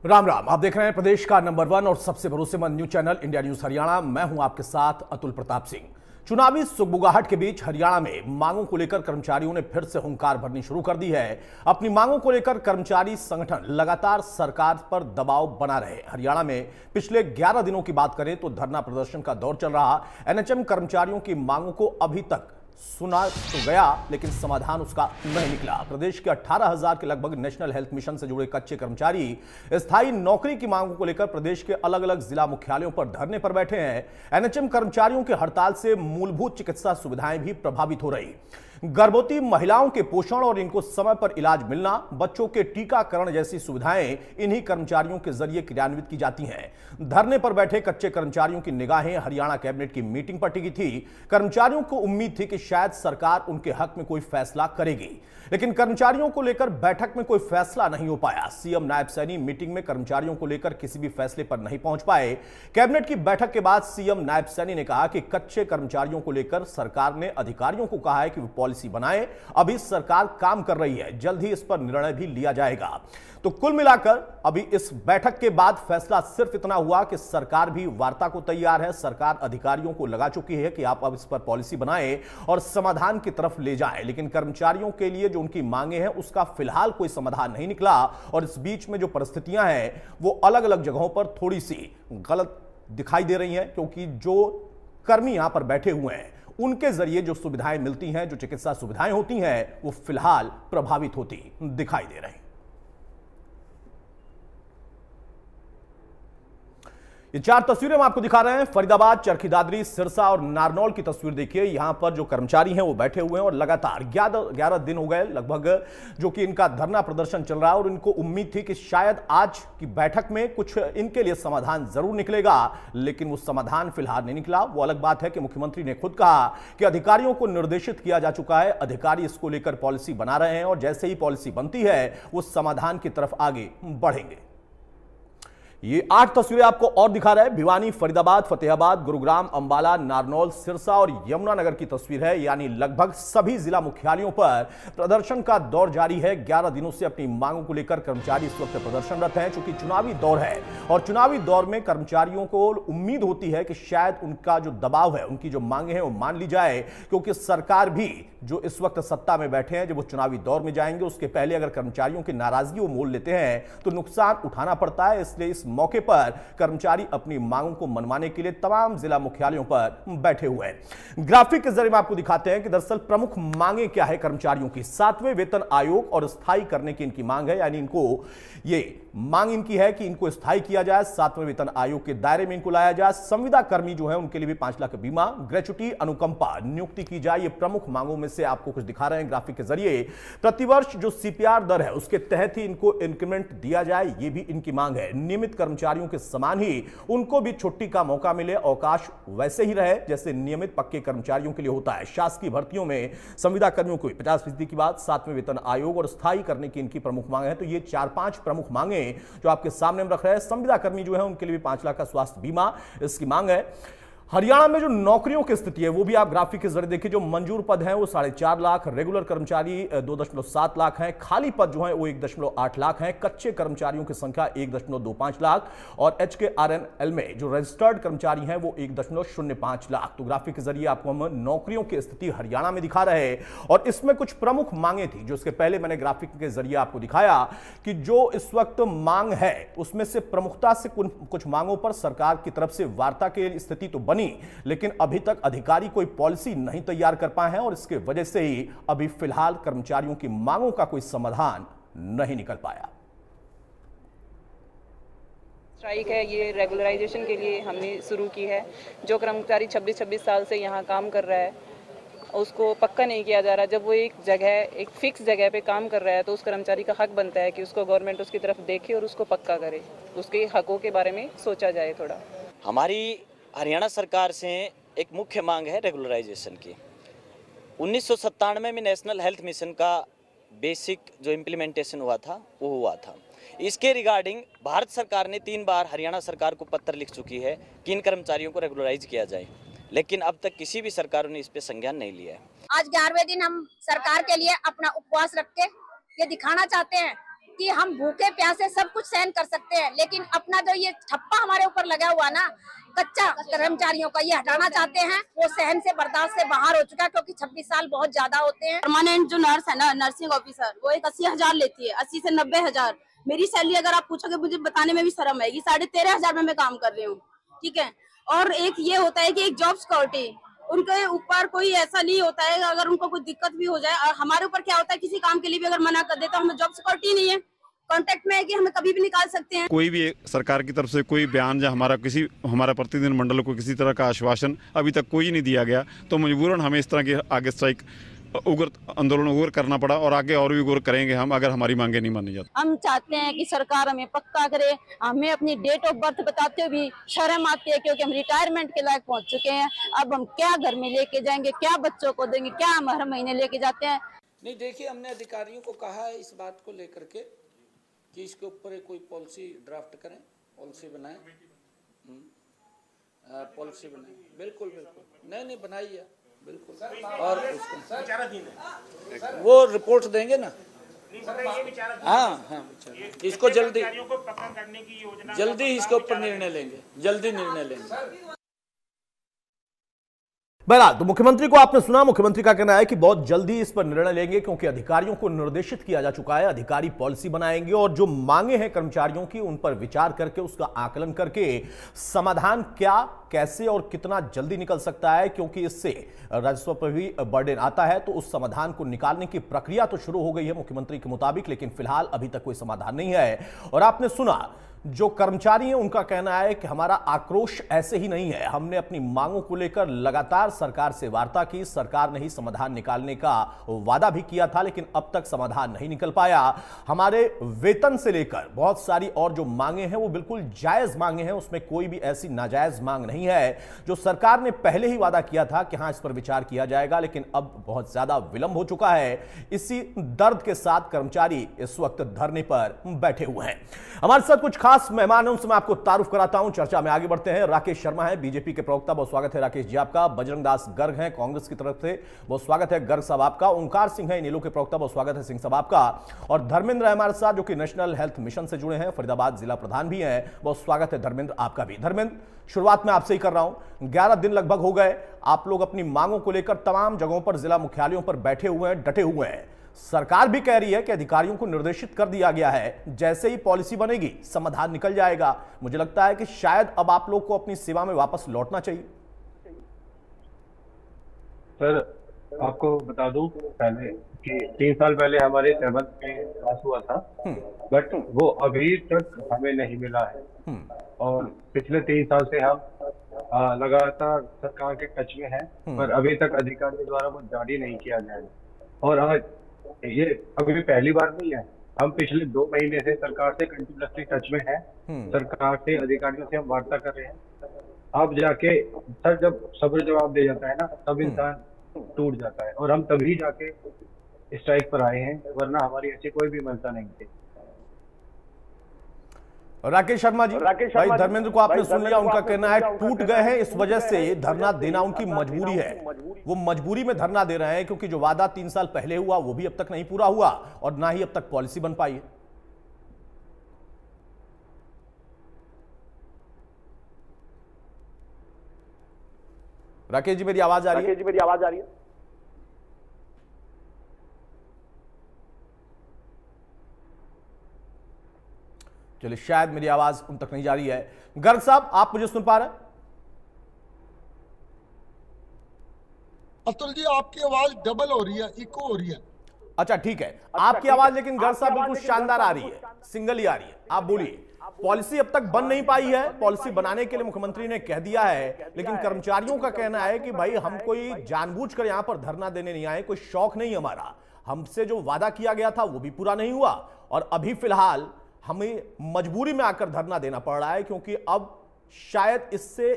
राम राम। आप देख रहे हैं प्रदेश का नंबर 1 और सबसे भरोसेमंद news channel India news Haryana. मैं हूं आपके साथ अतुल प्रताप सिंह। चुनावी सुगबुगाहट के बीच हरियाणा में मांगों को लेकर कर्मचारियों ने फिर से हुंकार भरनी शुरू कर दी है। अपनी मांगों को लेकर कर्मचारी संगठन लगातार सरकार पर दबाव बना रहे। हरियाणा में पिछले 11 दिनों की बात करें तो धरना प्रदर्शन का दौर चल रहा। एनएचएम कर्मचारियों की मांगों को अभी तक सुना तो गया, लेकिन समाधान उसका नहीं निकला। प्रदेश के 18,000 के लगभग नेशनल हेल्थ मिशन से जुड़े कच्चे कर्मचारी स्थायी नौकरी की मांगों को लेकर प्रदेश के अलग अलग जिला मुख्यालयों पर धरने पर बैठे हैं। एनएचएम कर्मचारियों की हड़ताल से मूलभूत चिकित्सा सुविधाएं भी प्रभावित हो रही। गर्भवती महिलाओं के पोषण और इनको समय पर इलाज मिलना, बच्चों के टीकाकरण जैसी सुविधाएं इन्हीं कर्मचारियों के जरिए क्रियान्वित की जाती हैं। धरने पर बैठे कच्चे कर्मचारियों की निगाहें हरियाणा कैबिनेट की मीटिंग पर टिकी थी। कर्मचारियों को उम्मीद थी कि शायद सरकार उनके हक में कोई फैसला करेगी, लेकिन कर्मचारियों को लेकर बैठक में कोई फैसला नहीं हो पाया। सीएम नायब सैनी मीटिंग में कर्मचारियों को लेकर किसी भी फैसले पर नहीं पहुंच पाए। कैबिनेट की बैठक के बाद सीएम नायब सैनी ने कहा कि कच्चे कर्मचारियों को लेकर सरकार ने अधिकारियों को कहा है कि वो पॉलिसी बनाए। अभी सरकार काम कर रही है, जल्द ही इस पर निर्णय भी लिया जाएगा। तो कुल मिलाकर अभी इस बैठक के बाद फैसला सिर्फ इतना हुआ कि सरकार भी वार्ता को तैयार है। सरकार अधिकारियों को लगा चुकी है कि आप अब इस पर पॉलिसी बनाएं और समाधान की तरफ ले जाएं, लेकिन कर्मचारियों के लिए जो उनकी मांगे हैं उसका फिलहाल कोई समाधान नहीं निकला। और इस बीच में जो परिस्थितियां हैं वो अलग अलग जगहों पर थोड़ी सी गलत दिखाई दे रही हैं, क्योंकि जो कर्मी यहां पर बैठे हुए हैं उनके जरिए जो सुविधाएं मिलती हैं, जो चिकित्सा सुविधाएं होती हैं, वो फिलहाल प्रभावित होती दिखाई दे रही। ये 4 तस्वीरें हम आपको दिखा रहे हैं। फरीदाबाद, चरखी दादरी, सिरसा और नारनौल की तस्वीर देखिए। यहां पर जो कर्मचारी हैं वो बैठे हुए हैं और लगातार 11 दिन हो गए लगभग जो कि इनका धरना प्रदर्शन चल रहा है। और इनको उम्मीद थी कि शायद आज की बैठक में कुछ इनके लिए समाधान जरूर निकलेगा, लेकिन वो समाधान फिलहाल नहीं निकला। वो अलग बात है कि मुख्यमंत्री ने खुद कहा कि अधिकारियों को निर्देशित किया जा चुका है, अधिकारी इसको लेकर पॉलिसी बना रहे हैं और जैसे ही पॉलिसी बनती है वो समाधान की तरफ आगे बढ़ेंगे। ये 8 तस्वीरें आपको और दिखा रहे हैं। भिवानी, फरीदाबाद, फतेहाबाद, गुरुग्राम, अंबाला, नारनौल, सिरसा और यमुनानगर की तस्वीर है। यानी लगभग सभी जिला मुख्यालयों पर प्रदर्शन का दौर जारी है। 11 दिनों से अपनी मांगों को लेकर कर्मचारी इस वक्त प्रदर्शनरत हैं, क्योंकि चुनावी दौर है और चुनावी दौर में कर्मचारियों को उम्मीद होती है कि शायद उनका जो दबाव है, उनकी जो मांगे हैं वो मान ली जाए, क्योंकि सरकार भी जो इस वक्त सत्ता में बैठे हैं, जब वो चुनावी दौर में जाएंगे उसके पहले अगर कर्मचारियों की नाराजगी वो मोल लेते हैं तो नुकसान उठाना पड़ता है। इसलिए इस मौके पर कर्मचारी अपनी मांगों को मनवाने के लिए तमाम जिला मुख्यालयों पर बैठे हुए हैं। ग्राफिक के जरिए में आपको दिखाते हैं कि दरअसल प्रमुख मांगे क्या है कर्मचारियों की। 7वें वेतन आयोग और स्थायी करने की इनकी मांग है। यानी इनको ये मांग इनकी है कि इनको स्थायी किया जाए, 7वें वेतन आयोग के दायरे में इनको लाया जाए। संविदा कर्मी जो है उनके लिए भी 5 लाख बीमा, ग्रेच्युटी, अनुकंपा नियुक्ति की जाए। ये प्रमुख मांगों में से आपको कुछ दिखा रहे हैं ग्राफिक के जरिए। प्रतिवर्ष जो सीपीआर दर है उसके तहत ही इनको इंक्रीमेंट दिया जाए, ये भी इनकी मांग है। नियमित कर्मचारियों के समान ही उनको भी छुट्टी का मौका मिले, अवकाश वैसे ही रहे जैसे नियमित पक्के कर्मचारियों के लिए होता है। शासकीय भर्तियों में संविदा कर्मियों को 50% की बात, 7वें वेतन आयोग और स्थायी करने की इनकी प्रमुख मांग है। तो ये 4-5 प्रमुख मांगे जो आपके सामने हम रख रहे हैं। संविदा कर्मी जो है उनके लिए भी 5 लाख का स्वास्थ्य बीमा इसकी मांग है। हरियाणा में जो नौकरियों की स्थिति है वो भी आप ग्राफिक के जरिए देखिए। जो मंजूर पद हैं वो 4.5 लाख, रेगुलर कर्मचारी 2.7 लाख हैं, खाली पद जो है वो 1.8 लाख हैं, कच्चे कर्मचारियों की संख्या 1.25 लाख और HKRNL में जो रजिस्टर्ड कर्मचारी हैं वो 1.05 लाख। तो ग्राफिक के जरिए आपको हम नौकरियों की स्थिति हरियाणा में दिखा रहे हैं। और इसमें कुछ प्रमुख मांगे थी जो इसके पहले मैंने ग्राफिक के जरिए आपको दिखाया कि जो इस वक्त मांग है उसमें से प्रमुखता से कुछ मांगों पर सरकार की तरफ से वार्ता की स्थिति तो बनी, लेकिन अभी तक अधिकारी कोई पॉलिसी नहीं तैयार कर पाए हैं और इसके वजह से ही अभी फिलहाल कर्मचारियों की मांगों का कोई समाधान नहीं निकल पाया। स्ट्राइक है ये रेगुलराइजेशन के लिए हमने शुरू की है। जो कर्मचारी 26 साल से यहाँ काम कर रहा है उसको पक्का नहीं किया जा रहा। जब वो एक फिक्स जगह पे काम कर रहा है तो उस कर्मचारी का हक बनता है कि उसको गवर्नमेंट उसकी तरफ देखे और उसको पक्का करे, उसके हकों के बारे में सोचा जाए थोड़ा। हमारी हरियाणा सरकार से एक मुख्य मांग है रेगुलराइजेशन की। 1997 में नेशनल हेल्थ मिशन का बेसिक जो इम्प्लीमेंटेशन हुआ था वो हुआ था। इसके रिगार्डिंग भारत सरकार ने 3 बार हरियाणा सरकार को पत्र लिख चुकी है कि इन कर्मचारियों को रेगुलराइज किया जाए, लेकिन अब तक किसी भी सरकार ने इस पे संज्ञान नहीं लिया है। आज 11वें दिन हम सरकार के लिए अपना उपवास रख के ये दिखाना चाहते हैं कि हम भूखे प्यासे सब कुछ सहन कर सकते हैं, लेकिन अपना जो ये ठप्पा हमारे ऊपर लगा हुआ ना कच्चा कर्मचारियों का, ये हटाना चाहते हैं। वो सहन से बर्दाश्त से बाहर हो चुका है, क्योंकि 26 साल बहुत ज्यादा होते हैं। परमानेंट जो नर्स है ना, नर्सिंग ऑफिसर, वो एक 80,000 लेती है, 80 से 90,000। मेरी सैलरी अगर आप पूछोगे, मुझे बताने में भी शर्म आएगी, 13,500 में मैं काम कर रही हूँ, ठीक है। और एक ये होता है कि एक जॉब सिक्योरिटी, उनके ऊपर कोई ऐसा नहीं होता है अगर उनको कोई दिक्कत भी हो जाए। और हमारे ऊपर क्या होता है, किसी काम के लिए भी अगर मना कर दे तो हमें जॉब सिक्योरिटी नहीं है, कांटेक्ट में है कि हमें कभी भी निकाल सकते हैं। कोई भी सरकार की तरफ से कोई बयान या हमारा प्रतिनिधि मंडल को किसी तरह का आश्वासन अभी तक कोई नहीं दिया गया, तो मजबूरन हमें इस तरह के आगे स्ट्राइक उग्र आंदोलन उग्र करना पड़ा, और आगे और भी उग्र करेंगे हम अगर हमारी मांगे नहीं मानी जाती। हम चाहते हैं कि सरकार हमें पक्का करे। हमें अपनी डेट ऑफ बर्थ बताते हुए भी शर्म आती है, क्योंकि हम रिटायरमेंट के लायक पहुंच चुके हैं। अब हम क्या घर में लेके जाएंगे, क्या बच्चों को देंगे, क्या हम हर महीने लेके जाते हैं। नहीं, देखिए, हमने अधिकारियों को कहा है इस बात को लेकर के कि इसके ऊपर कोई पॉलिसी ड्राफ्ट करें, पॉलिसी बनाएं, पॉलिसी बनाएं। बिल्कुल बिल्कुल, नहीं बनाइए, बिल्कुल। और उसको वो रिपोर्ट देंगे ना। हाँ, इसको जल्दी इसके ऊपर निर्णय लेंगे, जल्दी निर्णय लेंगे। बहरहाल, तो मुख्यमंत्री को आपने सुना। मुख्यमंत्री का कहना है कि बहुत जल्दी इस पर निर्णय लेंगे, क्योंकि अधिकारियों को निर्देशित किया जा चुका है, अधिकारी पॉलिसी बनाएंगे और जो मांगे हैं कर्मचारियों की उन पर विचार करके उसका आकलन करके समाधान क्या, कैसे और कितना जल्दी निकल सकता है, क्योंकि इससे राजस्व पर भी बर्डन आता है। तो उस समाधान को निकालने की प्रक्रिया तो शुरू हो गई है मुख्यमंत्री के मुताबिक, लेकिन फिलहाल अभी तक कोई समाधान नहीं है। और आपने सुना, जो कर्मचारी हैं उनका कहना है कि हमारा आक्रोश ऐसे ही नहीं है, हमने अपनी मांगों को लेकर लगातार सरकार से वार्ता की, सरकार ने ही समाधान निकालने का वादा भी किया था, लेकिन अब तक समाधान नहीं निकल पाया। हमारे वेतन से लेकर बहुत सारी और जो मांगे हैं वो बिल्कुल जायज मांगे हैं, उसमें कोई भी ऐसी नाजायज मांग नहीं है। जो सरकार ने पहले ही वादा किया था कि हां इस पर विचार किया जाएगा, लेकिन अब बहुत ज्यादा विलंब हो चुका है। इसी दर्द के साथ कर्मचारी इस वक्त धरने पर बैठे हुए हैं। हमारे साथ कुछ खास मेहमान हैं, उनसे मैं आपको तारुफ कराता हूं। चर्चा में आगे बढ़ते हैं। राकेश शर्मा है, बीजेपी के प्रवक्ता, बहुत स्वागत है राकेश जी आपका। बजरंग दास गर्ग हैं कांग्रेस की तरफ से, बहुत स्वागत है गर्ग साहब आपका। ओंकार सिंह है इनेलो के प्रवक्ता, बहुत स्वागत है सिंह साहब आपका। और धर्मेंद्र है हमारे साथ, जो कि नेशनल हेल्थ मिशन से जुड़े हैं, फरीदाबाद जिला प्रधान भी हैं, बहुत स्वागत है धर्मेंद्र आपका भी। धर्मेंद्र, शुरुआत में आपसे ही कर रहा हूं। 11 दिन लगभग हो गए, आप लोग अपनी मांगों को लेकर तमाम जगहों पर, जिला मुख्यालयों पर बैठे हुए हैं, डटे हुए हैं। सरकार भी कह रही है कि अधिकारियों को निर्देशित कर दिया गया है, जैसे ही पॉलिसी बनेगी समाधान निकल जाएगा। मुझे लगता है कि शायद अब आप लोग को अपनी सेवा में वापस लौटना चाहिए। सर, आपको बता दूं पहले कि 3 साल पहले हमारे 7th में पास हुआ था, बट वो अभी तक हमें नहीं मिला है। और पिछले 3 साल से हम लगातार सरकार के टच में हैं, पर अभी तक अधिकारियों द्वारा वो जारी नहीं किया गया है। और आज ये अभी पहली बार नहीं है, हम पिछले 2 महीने से सरकार से कंटिन्यूअसली टच में हैं। सरकार से, अधिकारियों से हम वार्ता कर रहे हैं। अब जाके सर, जब सब्र जवाब दे जाता है ना, तब इंसान टूट जाता है, और हम तभी जाके स्ट्राइक पर आए हैं, वरना हमारी ऐसी कोई भी मंशा नहीं थी। राकेश शर्मा जी, भाई धर्मेंद्र को आपने सुन लिया, उनका कहना है टूट गए हैं, इस वजह से धरना देना उनकी मजबूरी है। वो मजबूरी में धरना दे रहे हैं, क्योंकि जो वादा 3 साल पहले हुआ वो भी अब तक नहीं पूरा हुआ, और ना ही अब तक पॉलिसी बन पाई है। राकेश जी, मेरी आवाज आ रही है? चलिए, शायद मेरी आवाज उन तक नहीं जा रही है। गर्ग साहब, आप मुझे सुन पा रहे हैं? अतुल जी, आपकी आवाज डबल हो रही है, इको हो रही है। अच्छा, ठीक है, आपकी आवाज लेकिन गर्ग साहब बिल्कुल शानदार आ रही है, सिंगल ही आ रही है। आप बोलिए। पॉलिसी अब तक बन नहीं पाई है, पॉलिसी बनाने के लिए मुख्यमंत्री ने कह दिया है, लेकिन कर्मचारियों का कहना है कि भाई हम कोई जानबूझकर यहां पर धरना देने नहीं आए, कोई शौक नहीं हमारा, हमसे जो वादा किया गया था वो भी पूरा नहीं हुआ, और अभी फिलहाल हमें मजबूरी में आकर धरना देना पड़ रहा है, क्योंकि अब शायद इससे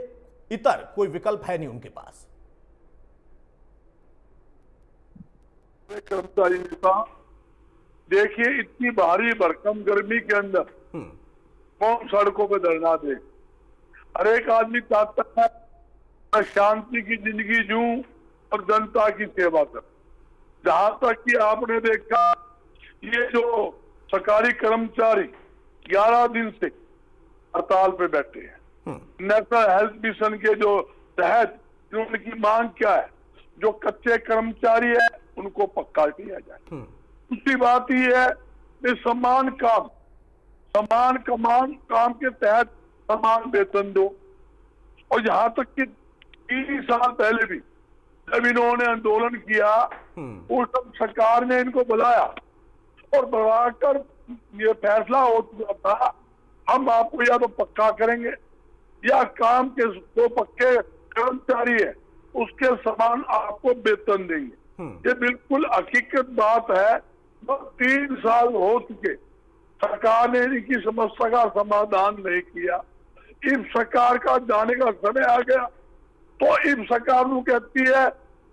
इतर कोई विकल्प है नहीं उनके पास। कर्मचारी नेता, देखिए, इतनी भारी भरकम गर्मी के अंदर कौन सड़कों पे धरना दे? हर एक आदमी चाहता है मैं शांति की जिंदगी जूं और जनता की सेवा कर। जहां तक कि आपने देखा, ये जो सरकारी कर्मचारी 11 दिन से हड़ताल पे बैठे हैं। नेशनल हेल्थ मिशन के जो तहत उनकी मांग क्या है, जो कच्चे कर्मचारी है उनको पक्का किया जाए। दूसरी बात ये है कि समान काम के तहत समान वेतन दो। और यहाँ तक कि 3 साल पहले भी जब इन्होंने आंदोलन किया उस समय सरकार ने इनको बुलाया और बुलाकर ये फैसला हो चुका था, हम आपको या तो पक्का करेंगे या काम के जो पक्के कर्मचारी है उसके समान आपको वेतन देंगे। ये बिल्कुल हकीकत बात है। 3 साल हो चुके, सरकार ने इनकी समस्या का समाधान नहीं किया। इस सरकार का जाने का समय आ गया तो इस सरकार को कहती है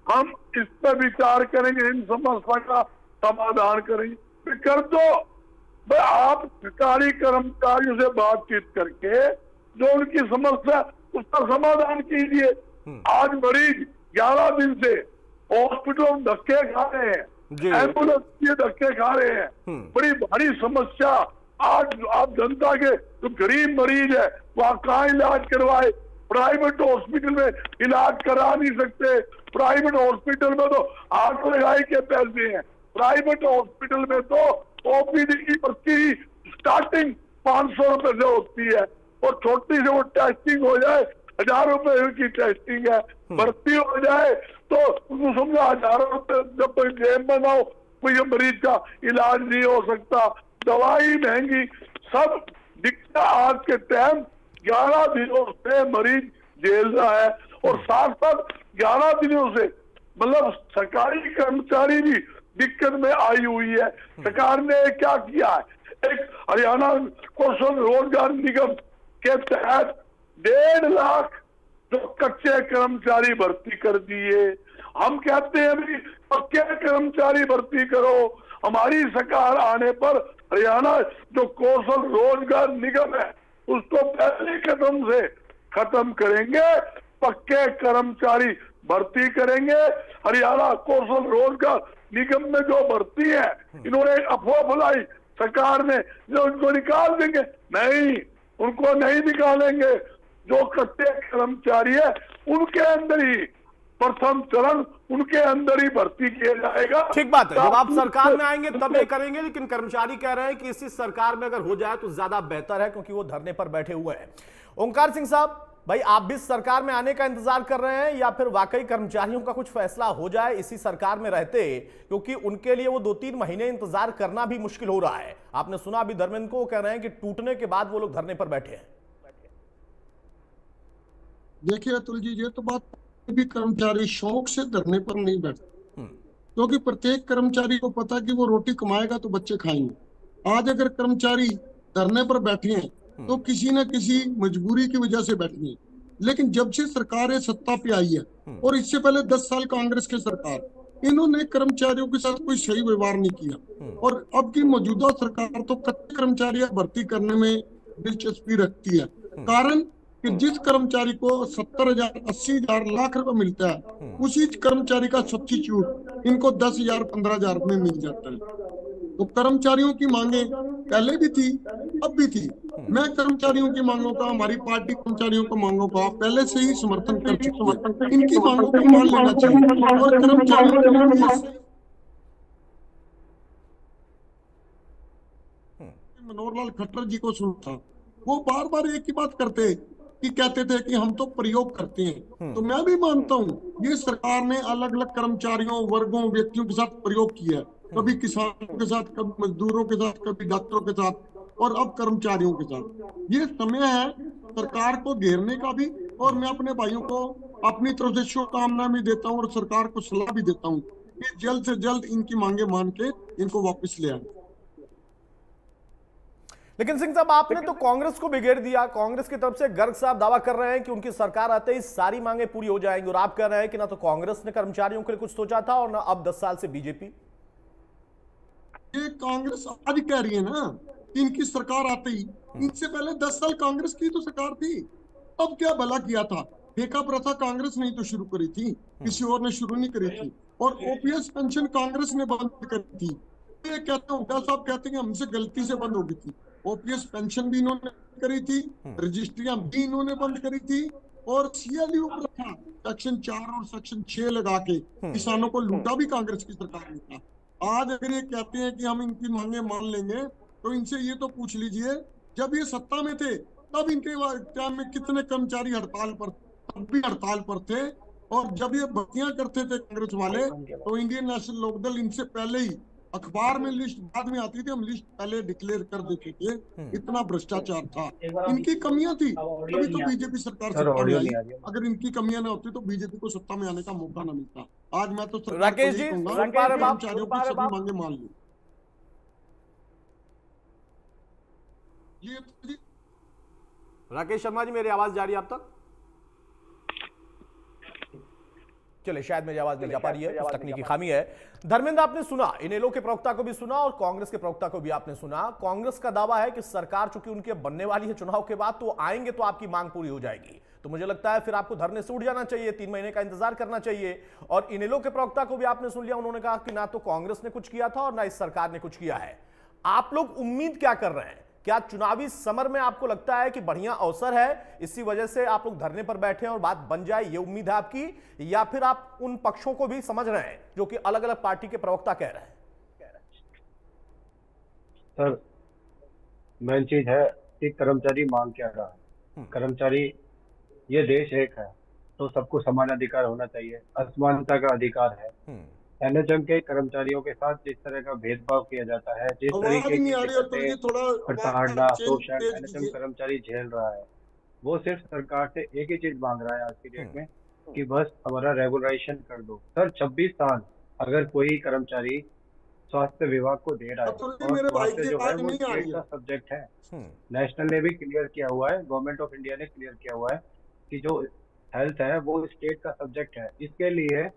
हम इस पर विचार करेंगे, इन समस्या का समाधान करेंगे। कर दो भाई, आप सरकारी कर्मचारियों से बातचीत करके जो उनकी समस्या उसका समाधान कीजिए। आज मरीज 11 दिन से हॉस्पिटल में धक्के खा रहे हैं, एम्बुलेंस के धक्के खा रहे हैं, बड़ी भारी समस्या। आज आप जनता के जो गरीब मरीज है वहाँ कहाँ इलाज करवाए? प्राइवेट हॉस्पिटल में इलाज करा नहीं सकते। प्राइवेट हॉस्पिटल में तो हाथ लगाई के पैसे हैं। प्राइवेट हॉस्पिटल में तो ओपीडी की पर्ची स्टार्टिंग 500 रुपए से होती है और छोटी से वो टेस्टिंग हो जाए 1000 रुपए की टेस्टिंग है। भर्ती हो जाए तो उसको समझो 1000 रुपए, जब कोई गेम बनाओ कोई मरीज का इलाज नहीं हो सकता, दवाई महंगी, सब दिखता। आज के टाइम 11 दिनों से मरीज झेल रहा है और साथ साथ 11 दिनों से मतलब सरकारी कर्मचारी भी दिक्कत में आई हुई है। सरकार ने क्या किया है, एक हरियाणा कौशल रोजगार निगम के तहत 1.5 लाख जो कच्चे कर्मचारी भर्ती कर दिए। हम कहते हैं भी पक्के कर्मचारी भर्ती करो। हमारी सरकार आने पर हरियाणा जो कौशल रोजगार निगम है उसको पहले कदम से खत्म करेंगे, पक्के कर्मचारी भर्ती करेंगे। हरियाणा कौशल रोजगार निगम में जो भर्ती है इन्होंने अफवाह फैलाई सरकार ने जो उनको निकाल देंगे, नहीं, उनको नहीं निकालेंगे। जो कच्चे कर्मचारी है उनके अंदर ही प्रथम चरण उनके अंदर ही भर्ती किया जाएगा। ठीक बात है, जब आप सरकार में आएंगे तब ये करेंगे, लेकिन कर्मचारी कह रहे हैं कि इसी सरकार में अगर हो जाए तो ज्यादा बेहतर है क्योंकि वो धरने पर बैठे हुए हैं। ओंकार सिंह साहब, भाई आप भी सरकार में आने का इंतजार कर रहे हैं या फिर वाकई कर्मचारियों का कुछ फैसला हो जाए इसी सरकार में रहते, क्योंकि उनके लिए वो 2-3 महीने इंतजार करना भी मुश्किल हो रहा है। आपने सुना अभी धर्मेंद्र को कह रहे हैं कि टूटने के बाद वो लोग धरने पर बैठे हैं। देखिए अतुल जी, ये तो बात भी कर्मचारी शौक से धरने पर नहीं बैठते क्योंकि प्रत्येक कर्मचारी को पता कि वो रोटी कमाएगा तो बच्चे खाएंगे। आज अगर कर्मचारी धरने पर बैठे हैं तो किसी न किसी मजबूरी की वजह से बैठे हैं। लेकिन जब से सरकार सत्ता पे आई है और इससे पहले 10 साल कांग्रेस की सरकार, इन्होंने कर्मचारियों के साथ कोई सही व्यवहार नहीं किया। और अब की मौजूदा सरकार तो कच्चे कर्मचारी भर्ती करने में दिलचस्पी रखती है। कारण कि जिस कर्मचारी को 70,000, 80,000, लाख रुपए मिलता है उसी कर्मचारी का सब्स्टिट्यूट इनको 10,000, 15,000 में मिल जाता है। तो कर्मचारियों की मांगे पहले भी थी, अब भी थी। मैं कर्मचारियों की मांगों का, हमारी पार्टी कर्मचारियों की मांगों का पहले से ही समर्थन कर चुकी है। इनकी मांगों को मान लेना चाहिए और कर्मचारियों के मनोहर लाल खट्टर जी को सुना था, वो बार बार एक ही बात करते कि कहते थे कि हम तो प्रयोग करते हैं। तो मैं भी मानता हूँ ये सरकार ने अलग अलग कर्मचारियों, वर्गों, व्यक्तियों के साथ प्रयोग किया है। कभी किसानों के साथ, कभी मजदूरों के साथ, कभी डॉक्टरों के साथ और अब कर्मचारियों के साथ। ये समय है सरकार को घेरने का भी। और मैं अपने भाइयों को अपनी तरफ से शुभकामना भी देता हूँ और सरकार को सलाह भी देता हूँ कि जल्द से जल्द इनकी मांगे मान के इनको वापस ले आए। लेकिन सिंह साहब, आपने तो कांग्रेस को बिगेड़ दिया। कांग्रेस की तरफ से गर्ग साहब दावा कर रहे हैं कि उनकी सरकार आते ही सारी मांगे पूरी हो जाएंगी और आप कह रहे हैं कि ना तो कांग्रेस ने कर्मचारियों के लिए कुछ सोचा था और ना अब 10 साल से बीजेपी। ये कांग्रेस आज कह रही है ना कि इनकी सरकार आते ही, इनसे पहले 10 साल कांग्रेस की तो सरकार थी। अब क्या भला किया था? ठेका प्रथा कांग्रेस ने तो शुरू करी थी, किसी और ने शुरू नहीं करी थी। और ओपीएस पेंशन कांग्रेस ने बंद करी थी। ये कहते हैं, हुड्डा साहब कहते हैं हमसे गलती से बंद हो गई थी। ओपीएस पेंशन भी इन्होंने करी थी, रजिस्ट्रियां भी इन्होंने बंद करी थी, और सीएलयू प्रथा सेक्शन 4 और सेक्शन 6 लगा के किसानों को लूटा भी कांग्रेस की सरकार ने था। आज अगर ये कहते हैं कि हम इनकी मांगे मान लेंगे, तो इनसे ये तो पूछ लीजिए जब ये सत्ता में थे तब इनके टाइम में कितने कर्मचारी हड़ताल पर, तब भी हड़ताल पर थे। और जब ये भर्तियां करते थे कांग्रेस वाले, तो इंडियन नेशनल लोकदल इनसे पहले ही, अखबार में लिस्ट बाद में आती थी, हम लिस्ट पहले डिक्लेयर कर देते थे। इतना भ्रष्टाचार था, इनकी कमियां थी, तभी तो बीजेपी सरकार सत्ता में आई। अगर इनकी कमियां ना होती तो बीजेपी को सत्ता में आने का मौका ना मिलता। आज मैं तो राकेश जी, कर्मचारियों की सभी मांगे मान ली। ये राकेश शर्मा जी, मेरी आवाज जा रही है आप तक? चले, शायद मेरी आवाज नहीं जा पा रही है, तकनीकी खामी है। धर्मेंद्र, आपने सुना, इनेलो के प्रवक्ता को भी सुना और कांग्रेस के प्रवक्ता को भी आपने सुना। कांग्रेस का दावा है कि सरकार चूंकि उनके बनने वाली है चुनाव के बाद, तो आएंगे तो आपकी मांग पूरी हो जाएगी। तो मुझे लगता है फिर आपको धरने से उठ जाना चाहिए, 3 महीने का इंतजार करना चाहिए। और इनेलो के प्रवक्ता को भी आपने सुन लिया, उन्होंने कहा कि ना तो कांग्रेस ने कुछ किया था और ना इस सरकार ने कुछ किया है। आप लोग उम्मीद क्या कर रहे हैं? क्या चुनावी समर में आपको लगता है कि बढ़िया अवसर है, इसी वजह से आप लोग धरने पर बैठे हैं और बात बन जाए, ये उम्मीद है आपकी? या फिर आप उन पक्षों को भी समझ रहे हैं जो कि अलग अलग पार्टी के प्रवक्ता कह रहे हैं? सर, मेन चीज है कि कर्मचारी मांग क्या रहा है। कर्मचारी, ये देश एक है तो सबको समान अधिकार होना चाहिए, असमानता का अधिकार है। एनएचएम के कर्मचारियों के साथ जिस तरह का भेदभाव किया जाता है, जिस तरीके की प्रताड़ना शोषण एनएचएम कर्मचारी झेल रहा है, वो सिर्फ सरकार से एक ही चीज मांग रहा है आज की डेट में कि बस हमारा रेगुलराइजेशन कर दो। सर, 26 साल अगर कोई कर्मचारी स्वास्थ्य विभाग को दे रहा है, और स्वास्थ्य जो है वो स्टेट का सब्जेक्ट है, नेशनल ने भी क्लियर किया हुआ है, गवर्नमेंट ऑफ इंडिया ने क्लियर किया हुआ है कि जो हेल्थ है वो स्टेट का सब्जेक्ट है। इसके लिए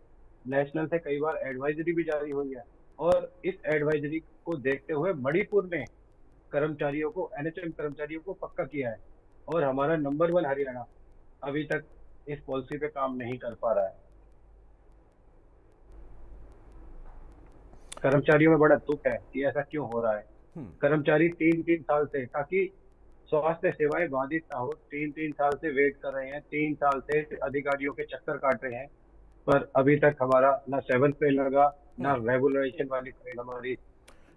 नेशनल से कई बार एडवाइजरी भी जारी हुई है, और इस एडवाइजरी को देखते हुए मणिपुर ने कर्मचारियों को, एनएचएम कर्मचारियों को पक्का किया है, और हमारा नंबर 1 हरियाणा अभी तक इस पॉलिसी पे काम नहीं कर पा रहा है। कर्मचारियों में बड़ा दुख है कि ऐसा क्यों हो रहा है। कर्मचारी 3-3 साल से, ताकि स्वास्थ्य सेवाएं बाधित ना हो, 3-3 साल से वेट कर रहे हैं, 3 साल से अधिकारियों के चक्कर काट रहे हैं, पर अभी तक हमारा ना 7th पे लगा, ना रेगुलराइजेशन वाली फाइल हमारी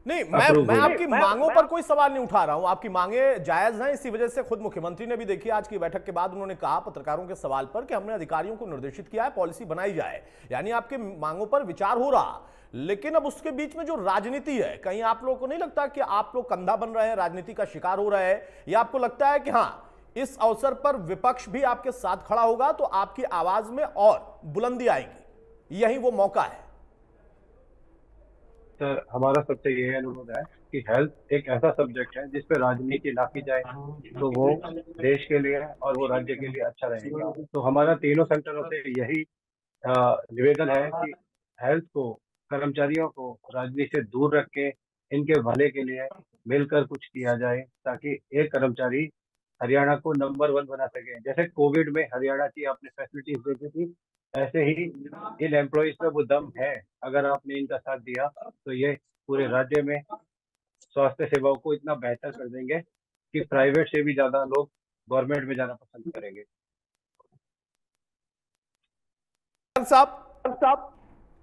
नहीं। मैं आपकी मांगों पर कोई सवाल नहीं उठा रहा हूं, आपकी मांगे जायज हैं। इसी वजह से खुद मुख्यमंत्री ने भी देखिए आज की बैठक के बाद उन्होंने कहा पत्रकारों के सवाल पर कि हमने अधिकारियों को निर्देशित किया है पॉलिसी बनाई जाए, यानी आपके मांगों पर विचार हो रहा। लेकिन अब उसके बीच में जो राजनीति है, कहीं आप लोगों को नहीं लगता कि आप लोग कंधा बन रहे हैं, राजनीति का शिकार हो रहे हैं? या आपको लगता है कि हाँ, इस अवसर पर विपक्ष भी आपके साथ खड़ा होगा तो आपकी आवाज में और बुलंदी आएगी, यही वो मौका है? सर, हमारा सबसे यह अनुरोध है कि हेल्थ एक ऐसा सब्जेक्ट है जिस पे राजनीति ना की जाए, तो वो देश के लिए और वो राज्य के लिए अच्छा रहेगा। तो हमारा तीनों सेक्टरों से यही निवेदन है कि हेल्थ को, कर्मचारियों को राजनीति से दूर रख के इनके भले के लिए मिलकर कुछ किया जाए, ताकि एक कर्मचारी हरियाणा को नंबर 1 बना सके। जैसे कोविड में हरियाणा की आपने फैसिलिटीज देखी थी, ऐसे ही इन एम्प्लॉइज में वो दम है। अगर आपने इनका साथ दिया तो ये पूरे राज्य में स्वास्थ्य सेवाओं को इतना बेहतर कर देंगे कि प्राइवेट से भी ज्यादा लोग गवर्नमेंट में जाना पसंद करेंगे। साहब,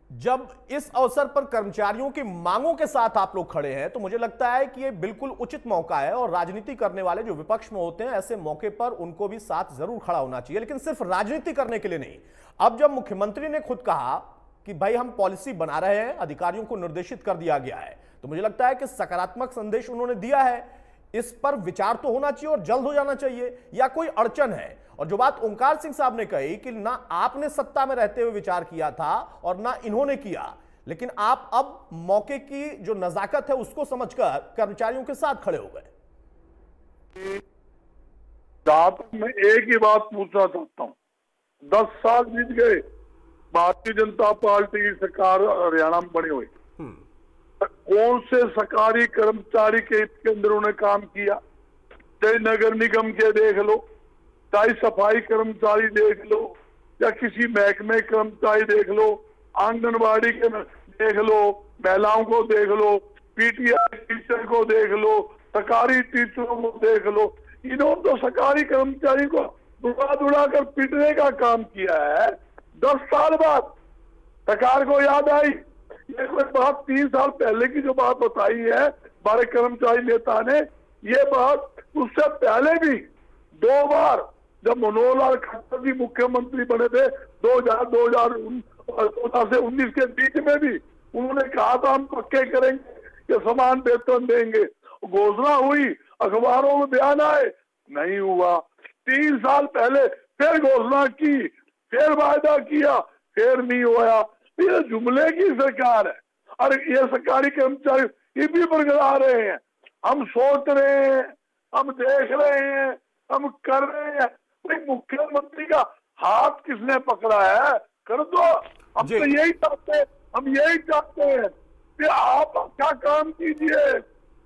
जब इस अवसर पर कर्मचारियों की मांगों के साथ आप लोग खड़े हैं, तो मुझे लगता है कि ये बिल्कुल उचित मौका है, और राजनीति करने वाले जो विपक्ष में होते हैं, ऐसे मौके पर उनको भी साथ जरूर खड़ा होना चाहिए, लेकिन सिर्फ राजनीति करने के लिए नहीं। अब जब मुख्यमंत्री ने खुद कहा कि भाई हम पॉलिसी बना रहे हैं, अधिकारियों को निर्देशित कर दिया गया है, तो मुझे लगता है कि सकारात्मक संदेश उन्होंने दिया है। इस पर विचार तो होना चाहिए और जल्द हो जाना चाहिए, या कोई अड़चन है? और जो बात ओंकार सिंह साहब ने कही कि ना आपने सत्ता में रहते हुए विचार किया था और ना इन्होंने किया, लेकिन आप अब मौके की जो नजाकत है उसको समझकर कर्मचारियों के साथ खड़े हो गए। मैं एक ही बात पूछना चाहता हूँ, 10 साल बीत गए, भारतीय जनता पार्टी की सरकार हरियाणा में बनी हुई, कौन से सरकारी कर्मचारी के हित के अंदर उन्होंने काम किया? चाहे नगर निगम के देख लो, चाहे सफाई कर्मचारी देख लो, या किसी महकमे कर्मचारी देख लो, आंगनबाड़ी के देख लो, महिलाओं को देख लो, पीटीआई टीचर को देख लो, सरकारी टीचरों को देख लो, इन्होंने तो सरकारी कर्मचारी को दुड़ा कर पीटने का काम किया है। 10 साल बाद सरकार को याद आई। ये कोई बात 3 साल पहले की जो बात बताई है हमारे कर्मचारी नेता ने, ये बात उससे पहले भी 2 बार जब मनोहर लाल खट्टर जी मुख्यमंत्री बने थे 2014 से 19 के बीच में भी उन्होंने कहा था हम पक्के करेंगे कि समान वेतन देंगे। घोषणा हुई, अखबारों में बयान आए, नहीं हुआ। 3 साल पहले फिर घोषणा की, फिर वायदा किया, फिर नहीं हुआ। ये जुमले की सरकार है। और ये सरकारी कर्मचारी ये भी बरकरार रहे हैं। हम सोच रहे हैं, हम देख रहे हैं, हम कर रहे हैं। मुख्यमंत्री का हाथ किसने पकड़ा है? कर दो। हम तो यही चाहते हैं, हम यही चाहते हैं कि आप अच्छा काम कीजिए।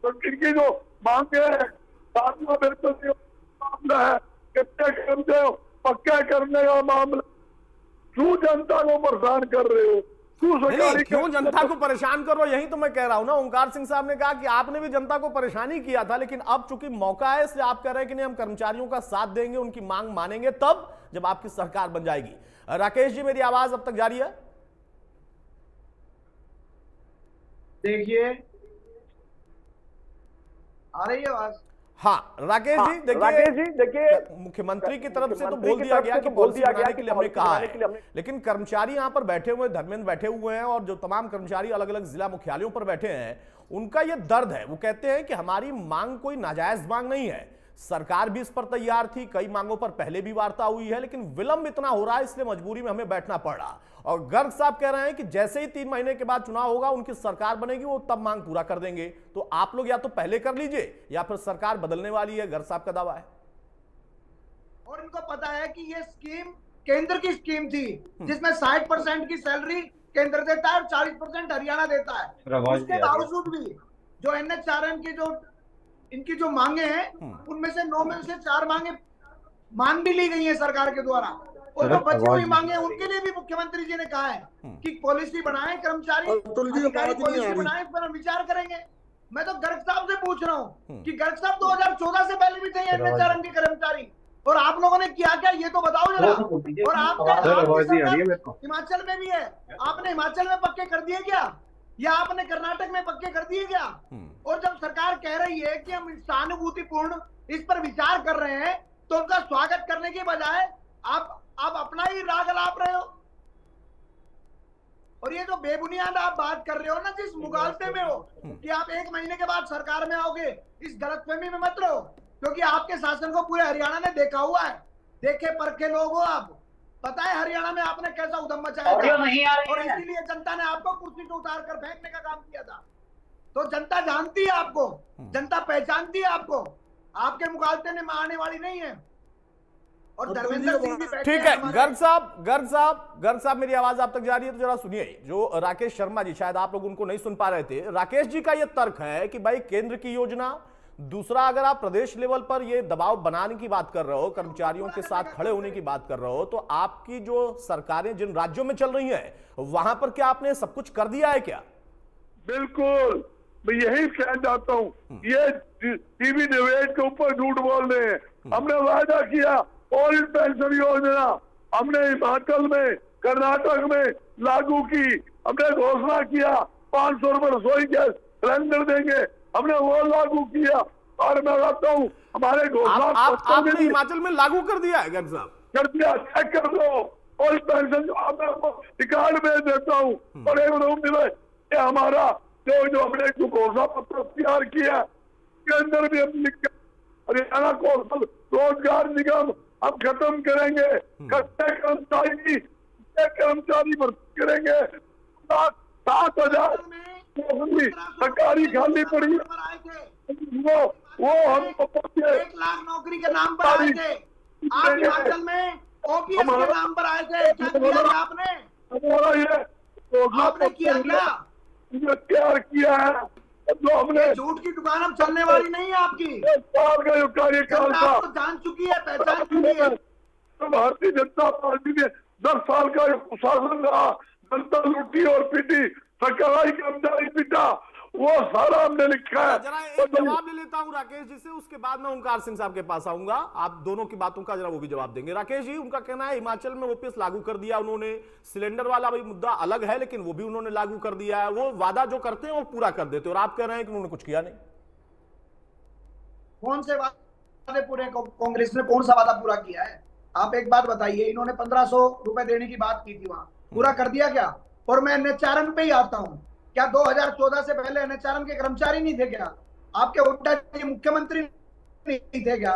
तो इनकी जो मांगे हैं, मामला है, कच्चे कर्मचारी पक्का करने का मामला, क्यों जनता को परेशान कर रहे हो? क्यों जनता को परेशान कर रहे हो? यही तो मैं कह रहा हूं ना। ओंकार सिंह साहब ने कहा कि आपने भी जनता को परेशानी किया था, लेकिन अब चूंकि मौका है इसलिए आप कह रहे हैं कि नहीं, हम कर्मचारियों का साथ देंगे, उनकी मांग मानेंगे तब जब आपकी सरकार बन जाएगी। राकेश जी, मेरी आवाज अब तक जारी है? देखिए आ रही है आवाज? हाँ राकेश जी, देखिए मुख्यमंत्री की तरफ से तो बोल दिया गया कि पॉलिसी बनाने के लिए हमने कहा है, लेकिन कर्मचारी यहाँ पर बैठे हुए, धर्मेंद्र बैठे हुए हैं और जो तमाम कर्मचारी अलग अलग जिला मुख्यालयों पर बैठे हैं, उनका ये दर्द है। वो कहते हैं कि हमारी मांग कोई नाजायज मांग नहीं है, सरकार भी इस पर तैयार थी, कई मांगों पर पहले भी वार्ता हुई है, लेकिन विलंब इतना हो रहा है इसलिए मजबूरी में हमें बैठना पड़ रहा। और गर्ग साहब कह रहे हैं कि जैसे ही 3 महीने के बाद चुनाव होगा, उनकी सरकार बनेगी, वो तब मांग पूरा कर देंगे। तो आप लोग या तो पहले कर लीजिए या फिर सरकार बदलने वाली है, गर्ग साहब का दावा है। और इनको पता है कि ये स्कीम केंद्र की स्कीम थी जिसमें 60% की सैलरी केंद्र देता है और 40% हरियाणा देता है। उसके बावजूद भी जो NHRM की जो इनकी जो मांगे हैं, उनमें से 9 में से 4 मांगे मान भी ली गई है सरकार के द्वारा, और जो बची हुई मांगे उनके लिए भी मुख्यमंत्री जी ने कहा है कि पॉलिसी बनाएं, कर्मचारी अधिकारी पॉलिसी बनाएं, इस पर विचार करेंगे। मैं तो गर्ग साहब से पूछ रहा हूँ कि गर्ग साहब 2014 से पहले भी थे NHRM के कर्मचारी, और आप लोगों ने किया क्या ये तो बताओ जरा। और आपका हिमाचल में भी है, आपने हिमाचल में पक्के कर दिए क्या, या आपने कर्नाटक में पक्के कर दिए क्या? और जब सरकार कह रही है कि हम सहानुभूतिपूर्ण इस पर विचार कर रहे हैं, तो उनका स्वागत करने के बजाय आप अपना ही राग लाप रहे हो। और ये जो बेबुनियाद आप बात कर रहे हो ना, जिस मुगालते में हो कि आप 1 महीने के बाद सरकार में आओगे, इस गलतफहमी में मत रहो, क्योंकि आपके शासन को पूरे हरियाणा ने देखा हुआ है, देखे परखे लोग हो आप। पता है हरियाणा में आपने कैसा उधम मचाया था, और इसीलिए जनता ने आपको कुर्सी से उतार कर फेंकने का काम किया था। तो जनता जानती है आपको, जनता पहचानती है आपको, आपके मुकाबले में आने वाली नहीं है। और धर्मेंद्र सिंह भी ठीक है। गर्ग साहब मेरी आवाज आप तक जा रही है तो जरा सुनिए। जो राकेश शर्मा जी, शायद आप लोग उनको नहीं सुन पा रहे थे, राकेश जी का यह तर्क है कि भाई केंद्र की योजना, दूसरा अगर आप प्रदेश लेवल पर ये दबाव बनाने की बात कर रहे हो, कर्मचारियों के साथ खड़े होने की बात कर रहे हो, तो आपकी जो सरकारें जिन राज्यों में चल रही हैं, वहां पर क्या आपने सब कुछ कर दिया है क्या? बिल्कुल, मैं यही कहना चाहता हूँ। ये टीवी डिबेट के ऊपर झूठ बोल रहे हैं। हमने वायदा किया ओल्ड पेंशन योजना, हमने हिमाचल में, कर्नाटक में लागू की। हमने घोषणा किया 500 रुपए रसोई गैस सिलेंडर देंगे, हमने वो लागू किया। और मैं कहता हूँ हमारे घोषणा आपने हिमाचल में लागू कर दिया है? गर्ग साहब कर दिया, चेक कर दो। ओल्ड पेंशन रिकॉर्ड में देता हूँ, और एक रूम मिले हमारा जो हमने जो घोषणा पत्र तैयार किया के अंदर भी हम लिख हरियाणा कौशल रोजगार निगम हम खत्म करेंगे। कच्चे कर्मचारी भर्ती करेंगे। 7,000 सरकारी खाली पड़ी, वो हम 1 लाख नौकरी के नाम पर आए थे। आप हिमाचल में OPS के नाम पर आए थे, क्या किया आपने? हमारा ये आपने किया क्या? तैयार किया है जो हमने। झूठ की दुकान अब चलने वाली नहीं है आपकी। साल का कार्यकाल था, तो जान चुकी है, पहचान चुकी है। तो भारतीय जनता पार्टी ने 10 साल का शासन रहा, जनता लूटी और पीटी, सरकारी कर्मचारी पीटा, वो सारा हमने लिखा है। जरा एक जवाब ले लेता हूं राकेश जी से, उसके बाद मैं ओंकार सिंह साहब के पास आऊंगा, आप दोनों की बातों का जरा वो भी जवाब देंगे। राकेश जी, उनका कहना है हिमाचल में ओपीएस लागू कर दिया उन्होंने, सिलेंडर वाला भी मुद्दा अलग है लेकिन वो भी उन्होंने लागू कर दिया है, वो वादा जो करते हैं वो पूरा कर देते हैं, और आप कह रहे हैं कि उन्होंने कुछ किया नहीं। कौन से वादे पूरे, कांग्रेस ने कौन सा वादा पूरा किया है? आप एक बात बताइए, इन्होंने 1500 रुपए देने की बात की थी, वहां पूरा कर दिया क्या? और मैं एनएचआरएम पे ही आता हूँ, क्या 2014 से पहले एनएचआरएम के कर्मचारी नहीं थे क्या? आपके हुड्डा जी मुख्यमंत्री नहीं थे क्या?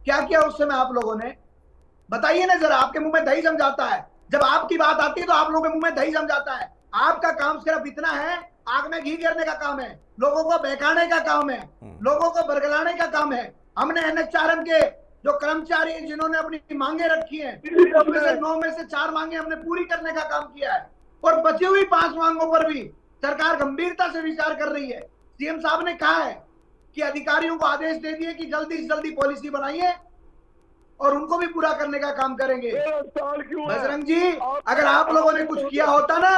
क्या किया उस समय आप लोगों ने? बताइए ना जरा, आपके मुंह में दही जम जाता है जब आपकी बात आती है, तो आप लोगों के मुंह में दही जम जाता है। आपका काम सिर्फ इतना है, आग में घी गिरने का काम है, लोगों को बहकाने का काम है, लोगों को बरगलाने का काम है। हमने एनएचआरएम के जो कर्मचारी जिन्होंने अपनी मांगे रखी हैं, उनमें से 9 में से 4 मांगे हमने पूरी करने का काम किया है, और बची हुई 5 मांगों पर भी सरकार गंभीरता से विचार कर रही है। सीएम साहब ने कहा है कि अधिकारियों को आदेश दे दिए कि जल्दी से जल्दी पॉलिसी बनाइए और उनको भी पूरा करने का काम करेंगे। बजरंग जी, अगर आप लोगों ने कुछ किया होता ना,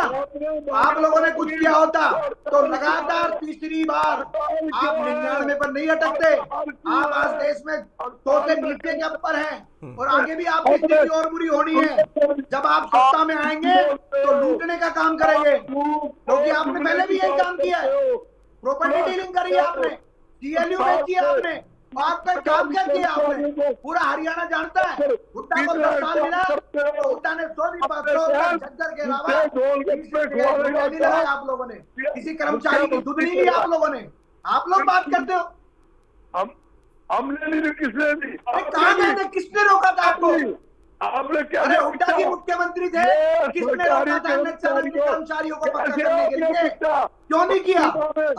आप लोगों ने कुछ किया होता तो लगातार तीसरी बार आप 99 पर नहीं अटकते। आप आज देश में 100 से नीचे के ऊपर हैं, और आगे भी आपकी स्थिति और बुरी होनी है। जब आप सत्ता में आएंगे तो लूटने का काम करेंगे, क्योंकि आपने पहले भी यही काम किया है। प्रॉपर्टी डीलिंग करी है आपने, डीएलयू बेची है आपने, आपका काम क्या किया आपने? पूरा हरियाणा जानता है। हुड्डा को 10 साल मिला तो हुड्डा ने 100 झज्जर के अलावा नहीं लगाया आप लोगों ने, किसी कर्मचारी की दूध नहीं ली आप लोगों ने। आप लोग बात करते हो, हमने नहीं, किसने नहीं, कहाँ गए थे? किसने रोका था आपको? आपने क्या? अरे हुड्डा जी मुख्यमंत्री थे, किसने रोका था कर्मचारियों को पक्का करने के लिए? क्यों नहीं किया?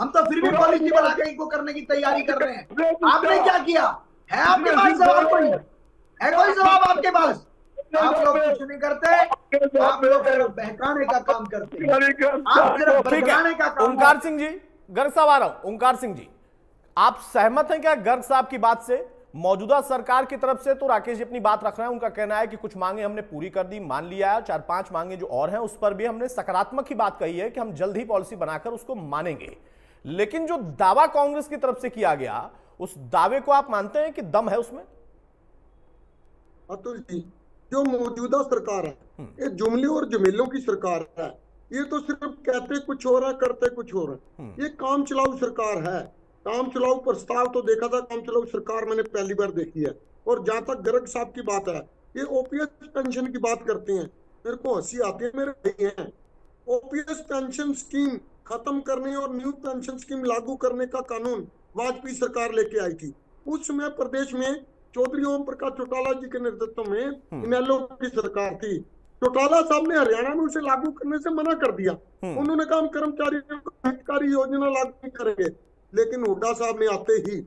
हम तो फिर भी पॉलिसी बना के इनको करने की तैयारी कर रहे हैं। आपने क्या किया है? आपके पास जवाब कोई है? कोई जवाब आपके पास? आप लोग कुछ नहीं करते, आप लोग सिर्फ बहकाने का काम करते हैं, आप सिर्फ बहकाने का काम। ओंकार सिंह जी, गर्ग साहब आ रहा हूं। ओंकार सिंह जी, आप सहमत हैं क्या गर्ग साहब की बात से? मौजूदा सरकार की तरफ से तो राकेश जी अपनी बात रख रहे हैं, उनका कहना है कि कुछ मांगे हमने पूरी कर दी, मान लिया है, 4-5 मांगे जो और हैं उस पर भी हमने सकारात्मक ही बात कही है कि हम जल्द ही पॉलिसी बनाकर उसको मानेंगे। लेकिन जो दावा कांग्रेस की तरफ से किया गया, उस दावे को आप मानते हैं कि दम है उसमें? अतुल जी, जो मौजूदा सरकार है ये जुमले और जमेलों की सरकार है। ये तो सिर्फ कहते कुछ हो रहा है, करते कुछ हो रहा है। ये काम चलाऊ सरकार है। काम चलाऊ प्रस्ताव तो देखा था, काम चलाऊ सरकार मैंने पहली बार देखी है। और जहां तक गर्ग साहब की बात है, ये ओपीएस पेंशन की बात करते हैं, मेरे को हंसी आती है। मेरे भाई हैं, ओपीएस पेंशन स्कीम खत्म करने और न्यू पेंशन स्कीम लागू करने का कानून वाजपेयी सरकार लेके आई थी। उस समय प्रदेश में चौधरी ओम प्रकाश चौटाला जी के नेतृत्व में इनेलो की सरकार थी। चौटाला साहब ने हरियाणा में उसे लागू करने से मना कर दिया। उन्होंने कहा हम कर्मचारियों को हितकारी योजना लागू नहीं करेंगे, लेकिन हुड्डा साहब ने आते ही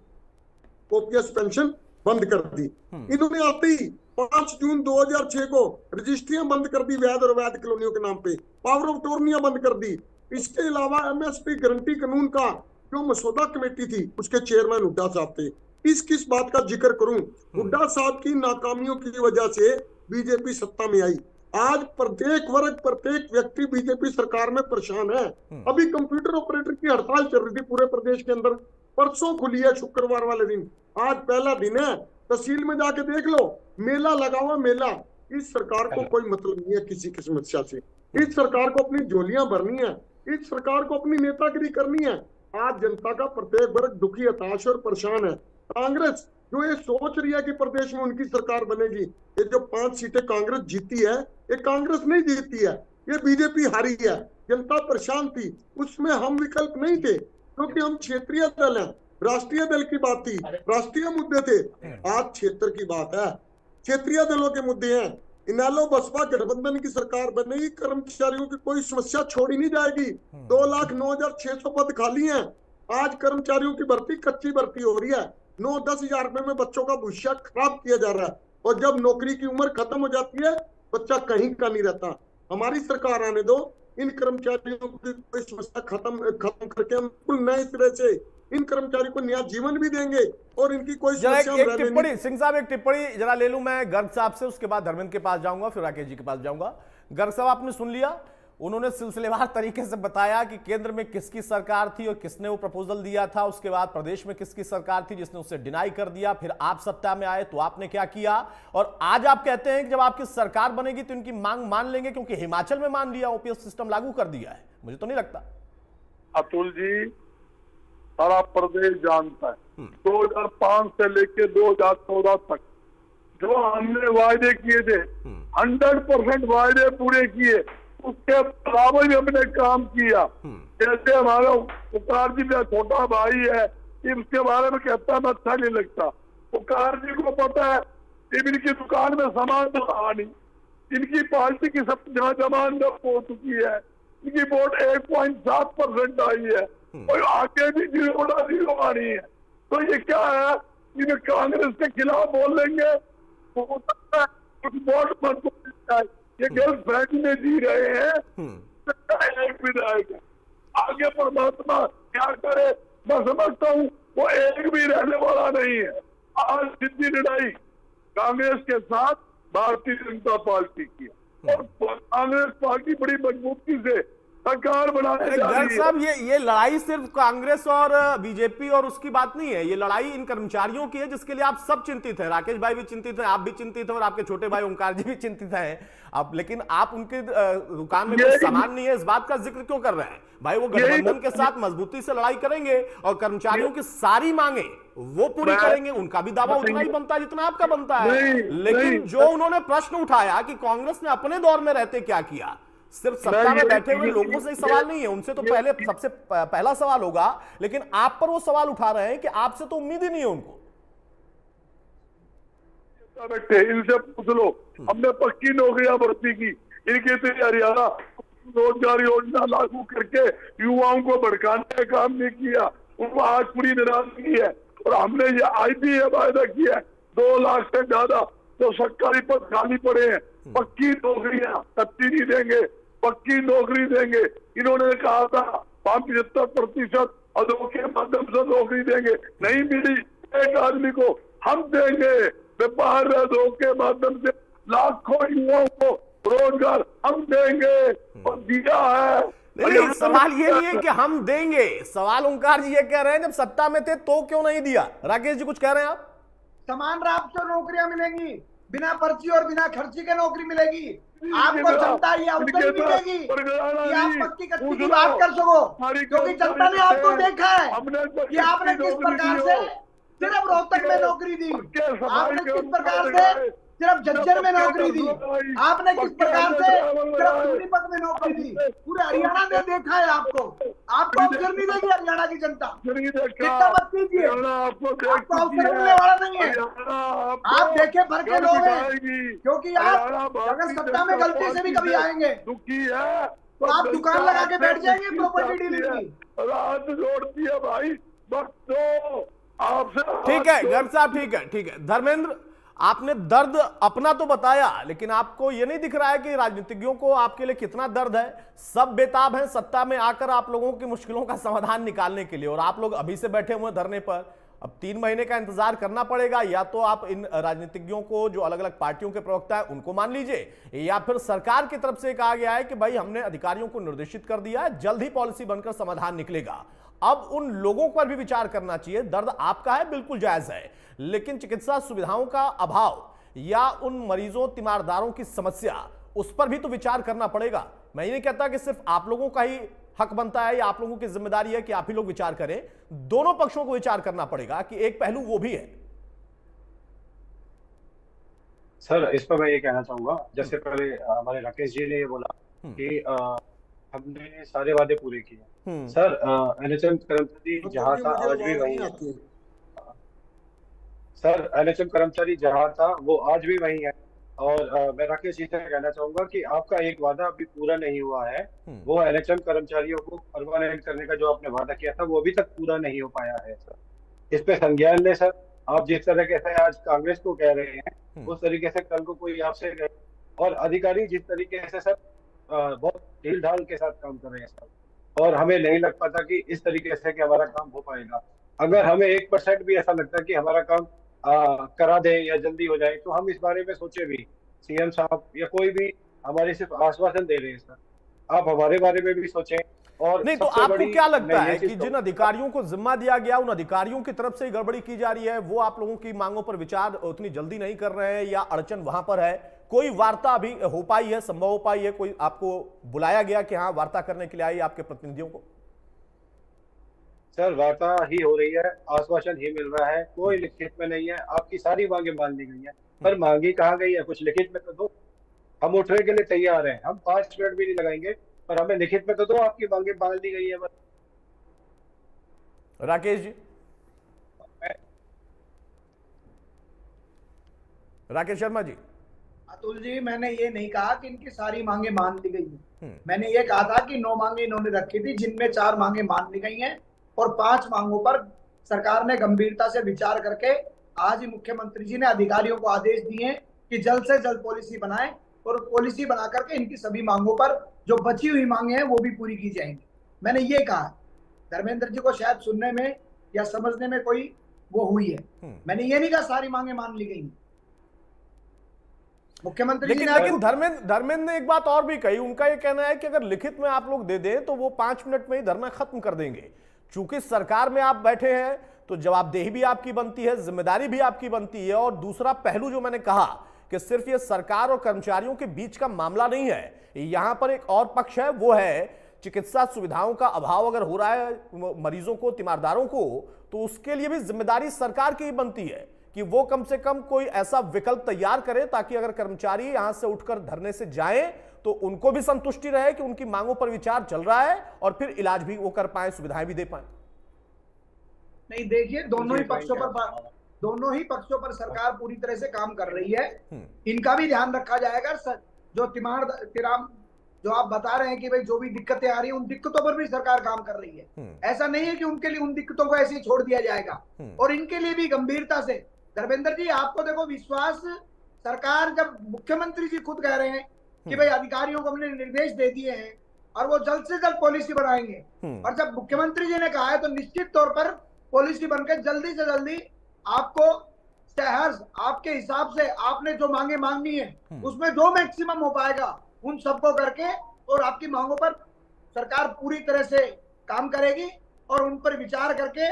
ओपीएस पेंशन बंद कर दी। इन्होंने आते ही 5 जून 2006 को रजिस्ट्रियां बंद कर दी वैध और वैध कॉलोनियों के नाम पे, पावर ऑफ टॉर्नियां बंद कर दी। इसके अलावा एमएसपी गारंटी कानून का जो मसौदा कमेटी थी उसके चेयरमैन हुड्डा साहब थे। किस बात का जिक्र करूं? हुड्डा साहब की नाकामियों की वजह से बीजेपी सत्ता में आई। आज प्रत्येक वर्ग, प्रत्येक व्यक्ति बीजेपी सरकार में परेशान है। अभी कंप्यूटर ऑपरेटर की हड़ताल चल रही थी पूरे प्रदेश के अंदर, परसों खुली है शुक्रवार वाले दिन, आज पहला दिन है। तहसील में जाके देख लो, मेला लगा हुआ मेला। इस सरकार को कोई मतलब नहीं है किसी की समस्या से। इस सरकार को अपनी झोलियां भरनी है, इस सरकार को अपनी नेतागिरी करनी है। आज जनता का प्रत्येक वर्ग दुखी, हताश और परेशान है। कांग्रेस जो ये सोच रही है कि प्रदेश में उनकी सरकार बनेगी, ये जो 5 सीटें कांग्रेस जीती है, ये कांग्रेस नहीं जीती है, ये बीजेपी हारी है। जनता परेशान थी, उसमें हम विकल्प नहीं थे, क्योंकि हम क्षेत्रीय दल हैं। राष्ट्रीय दल की बात थी, राष्ट्रीय मुद्दे थे। आज क्षेत्र की बात है, क्षेत्रीय दलों के मुद्दे हैं। इनेलो बसपा गठबंधन की सरकार बनेगी, कर्मचारियों की कोई समस्या छोड़ी नहीं जाएगी। 2,09,600 पद खाली हैं। आज कर्मचारियों की भर्ती कच्ची भर्ती हो रही है। 9-10 हजार रुपए में बच्चों का भविष्य खराब किया जा रहा है, और जब नौकरी की उम्र खत्म हो जाती है, बच्चा कहीं का नहीं रहता। हमारी सरकार आने दो, इन कर्मचारियों की कोई समस्या खत्म करके हम बिल्कुल नए सिरे से इन कर्मचारियों को नया जीवन भी देंगे, और इनकी कोई समस्या टिप्पणी सिंह साहब, एक टिप्पणी जरा ले लूं मैं गर्ग साहब से, उसके बाद धर्मेंद्र के पास जाऊंगा, फिर राकेश जी के पास जाऊंगा। गर्ग साहब, आपने सुन लिया उन्होंने सिलसिलेवार तरीके से बताया कि केंद्र में किसकी सरकार थी और किसने वो प्रपोजल दिया था, उसके बाद प्रदेश में किसकी सरकार थी जिसने उसे डिनाई कर दिया, फिर आप सत्ता में आए तो आपने क्या किया, और आज आप कहते हैं कि जब आपकी सरकार बनेगी तो इनकी मांग मान लेंगे क्योंकि हिमाचल में मान लिया, ओपीएस सिस्टम लागू कर दिया है। मुझे तो नहीं लगता। अतुल जी, सारा प्रदेश जानता है 2005 से लेके 2014 तक जो हमने वायदे किए थे 100% वायदे पूरे किए, उसके अलावा भी हमने काम किया। जैसे हमारा पुकार जी मेरा छोटा भाई है, इसके बारे में कहता मैं अच्छा नहीं लगता। पुकार जी को पता है इनकी दुकान में सामान नहीं, इनकी पार्टी की सब जमान हो चुकी है, इनकी वोट 1.7% आई है और आगे भी 0 आनी है। तो ये क्या है, इन्हें कांग्रेस के खिलाफ बोल लेंगे तो कुछ वोट मत जाए। ये गर्लफ्रेंड में जी रहे हैं एक विधायक, आगे परमात्मा क्या करे मैं समझता हूँ वो एक भी रहने वाला नहीं है। आज सीधी लड़ाई कांग्रेस के साथ भारतीय जनता पार्टी की और कांग्रेस पार्टी बड़ी मजबूती से सरकार बनाने जा रही है। साहब ये लड़ाई सिर्फ कांग्रेस और बीजेपी और उसकी बात नहीं है, ये लड़ाई इन कर्मचारियों की है जिसके लिए आप सब चिंतित हैं। राकेश भाई भी चिंतित हैं, आप भी चिंतित हैं और आपके छोटे भाई ओंकार जी भी चिंतित हैं। अब लेकिन आप उनके दुकान में कोई सामान नहीं है इस बात का जिक्र क्यों कर रहे हैं? भाई वो गठबंधन के साथ मजबूती से लड़ाई करेंगे और कर्मचारियों की सारी मांगे वो पूरी करेंगे, उनका भी दावा उतना ही बनता है जितना आपका बनता है। लेकिन जो उन्होंने प्रश्न उठाया कि कांग्रेस ने अपने दौर में रहते क्या किया, सिर्फ सत्ता में बैठे हुए लोगों से ही सवाल नहीं है, उनसे तो पहले सबसे पहला सवाल होगा, लेकिन आप पर वो सवाल उठा रहे हैं कि आपसे तो उम्मीद ही नहीं है उनको। बैठे इनसे पूछ लो, हमने पक्की नौकरियां भर्ती की, इनकी तो हरियाणा रोजगार योजना लागू करके युवाओं को भड़काने का काम नहीं किया, उनको आज पूरी नाराजगी है। और हमने ये आज भी ये वायदा किया है 2 लाख से ज्यादा जो सरकारी पद खाली पड़े हैं पक्की नौकरियां कच्ची नहीं देंगे, पक्की नौकरी देंगे। इन्होंने कहा था 75% अदों के माध्यम से नौकरी देंगे, नहीं मिली एक आदमी को, हम देंगे व्यापार अदों के माध्यम से लाखों युवाओं को रोजगार हम देंगे और दिया है। नहीं, सवाल ये नहीं है कि हम देंगे, सवाल ओंकार जी ये कह रहे हैं जब सत्ता में थे तो क्यों नहीं दिया। राकेश जी कुछ कह रहे हैं आप? समान रास्ते नौकरियां मिलेंगी, बिना पर्ची और बिना खर्ची के नौकरी मिलेगी। आपको जनता ये अवसर मिलेगी कि आप पक्की कच्ची की बात कर सको, क्योंकि जनता ने आपको देखा है कि आपने किस प्रकार से सिर्फ रोहतक में नौकरी दी, आपने किस प्रकार से सिर्फ झज्जर में नौकरी दी, आपने किस प्रकार से सिर्फ सोनीपत में नौकरी दी। पूरे हरियाणा ने देखा है आपको अवसर नहीं देगी हरियाणा की जनता। कितना मत कीजिए, आपको अवसर मिलने वाला नहीं है। आप देखे भर के लोग हैं, क्योंकि आप अगर सत्ता में गलती से भी कभी आएंगे तो आप दुकान लगा के बैठ जाएंगे प्रॉपर्टी डीलिंग की। रात जोड़ती है भाई, बस आपसे ठीक है गर्ग साहब, ठीक है। धर्मेंद्र, आपने दर्द अपना तो बताया, लेकिन आपको यह नहीं दिख रहा है कि राजनीतिज्ञों को आपके लिए कितना दर्द है। सब बेताब हैं सत्ता में आकर आप लोगों की मुश्किलों का समाधान निकालने के लिए, और आप लोग अभी से बैठे हुए धरने पर। अब 3 महीने का इंतजार करना पड़ेगा, या तो आप इन राजनीतिज्ञों को जो अलग अलग पार्टियों के प्रवक्ता है उनको मान लीजिए, या फिर सरकार की तरफ से कहा गया है कि भाई हमने अधिकारियों को निर्देशित कर दिया है, जल्द ही पॉलिसी बनकर समाधान निकलेगा। अब उन लोगों पर भी विचार करना चाहिए। दर्द आपका है, बिल्कुल जायज है, लेकिन चिकित्सा सुविधाओं का अभाव या उन मरीजों तीमारदारों की समस्या, उस पर भी तो विचार करना पड़ेगा। मैं ये नहीं कहता कि सिर्फ आप लोगों का ही हक बनता है या आप लोगों की जिम्मेदारी है कि आप ही लोग विचार करें, दोनों पक्षों को विचार करना पड़ेगा कि एक पहलू वो भी है। सर इस पर मैं ये कहना चाहूंगा, जैसे पहले हमारे राकेश जी ने ये बोला कि हमने सारे वादे पूरे किए। सर एनएचएम कर्मचारी जहाँ था आज भी वही है। सर एनएचएम कर्मचारी जहाँ था वो आज भी वही है। और मैं राकेश जी से कहना चाहूंगा कि आपका एक वादा अभी पूरा नहीं हुआ है, वो एनएचएम कर्मचारियों को परमानेंट करने का जो आपने वादा किया था वो अभी तक पूरा नहीं हो पाया है। सर इस पे संज्ञान ले सर। आप जिस तरीके से आज कांग्रेस को कह रहे हैं उस तरीके से कल को कोई आपसे, और अधिकारी जिस तरीके से सर बहुत ढील ढाल के साथ काम कर रहे हैं सर, और हमें नहीं लग पाता कि इस तरीके से कि हमारा काम हो पाएगा। अगर हमें 1% भी ऐसा लगता है कि हमारा काम करा दे या जल्दी हो जाए तो हम इस बारे में सोचे भी। सीएम साहब या कोई भी हमारे सिर्फ आश्वासन दे रहे हैं सर। आप हमारे बारे में भी सोचें। और नहीं तो आपको क्या लगता है कि जिन अधिकारियों को जिम्मा दिया गया उन अधिकारियों की तरफ से गड़बड़ी की जा रही है, वो आप लोगों की मांगों पर विचार उतनी जल्दी नहीं कर रहे हैं, या अड़चन वहां पर है? कोई वार्ता अभी हो पाई है, संभव हो पाई है? कोई आपको बुलाया गया कि हाँ वार्ता करने के लिए आई आपके प्रतिनिधियों को? सर वार्ता ही हो रही है, आश्वासन ही मिल रहा है, कोई लिखित में नहीं है। आपकी सारी मांगे मान ली गई है, पर मांगी कहाँ गई है? कुछ लिखित में तो दो। हम उठने के लिए तैयार हैं, हम 5 मिनट भी नहीं लगाएंगे, पर हमें लिखित में तो दो आपकी मांगे मान ली गई है। बस राकेश जी, राकेश शर्मा जी। अतुल जी, मैंने ये नहीं कहा कि इनकी सारी मांगे मान ली गई हैं। मैंने ये कहा था कि 9 मांगे इन्होंने रखी थी, जिनमें 4 मांगे मान ली गई हैं और 5 मांगों पर सरकार ने गंभीरता से विचार करके आज ही मुख्यमंत्री जी ने अधिकारियों को आदेश दिए हैं कि जल्द से जल्द पॉलिसी बनाएं और पॉलिसी बना करके इनकी सभी मांगों पर जो बची हुई मांगे हैं वो भी पूरी की जाएंगी। मैंने ये कहा, धर्मेंद्र जी को शायद सुनने में या समझने में कोई वो हुई है। मैंने ये नहीं कहा सारी मांगे मान ली गई। मुख्यमंत्री जी ने लेकिन धर्मेंद्र ने एक बात और भी कही। उनका ये कहना है कि अगर लिखित में आप लोग दे दें तो वो 5 मिनट में ही धरना खत्म कर देंगे। चूंकि सरकार में आप बैठे हैं तो जवाबदेही भी आपकी बनती है, जिम्मेदारी भी आपकी बनती है। और दूसरा पहलू जो मैंने कहा कि सिर्फ ये सरकार और कर्मचारियों के बीच का मामला नहीं है, यहां पर एक और पक्ष है, वो है चिकित्सा सुविधाओं का अभाव अगर हो रहा है मरीजों को, तीमारदारों को, तो उसके लिए भी जिम्मेदारी सरकार की ही बनती है कि वो कम से कम कोई ऐसा विकल्प तैयार करे ताकि अगर कर्मचारी यहां से उठकर धरने से जाएं तो उनको भी संतुष्टि रहे कि उनकी मांगों पर विचार चल रहा है और फिर इलाज भी वो कर पाए, सुविधाएं भी दे पाए। नहीं, देखिए दोनों ही पक्षों पर सरकार पूरी तरह से काम कर रही है। इनका भी ध्यान रखा जाएगा। जो जो आप बता रहे हैं कि भाई जो भी दिक्कतें आ रही है उन दिक्कतों पर भी सरकार काम कर रही है। ऐसा नहीं है कि उनके लिए उन दिक्कतों को ऐसे ही छोड़ दिया जाएगा, और इनके लिए भी गंभीरता से। धर्मेंद्र जी, आपको देखो विश्वास, सरकार जब मुख्यमंत्री जी खुद कह रहे हैं कि भाई अधिकारियों को हमने निर्देश दे दिए हैं और वो जल्द से जल्द पॉलिसी बनाएंगे, और जब मुख्यमंत्री जी ने कहा है तो निश्चित तौर पर पॉलिसी बनकर जल्दी से जल्दी आपको सहर्ष आपके हिसाब से आपने जो मांगे मांगनी है उसमें जो मैक्सिमम हो पाएगा उन सबको करके और आपकी मांगों पर सरकार पूरी तरह से काम करेगी और उन पर विचार करके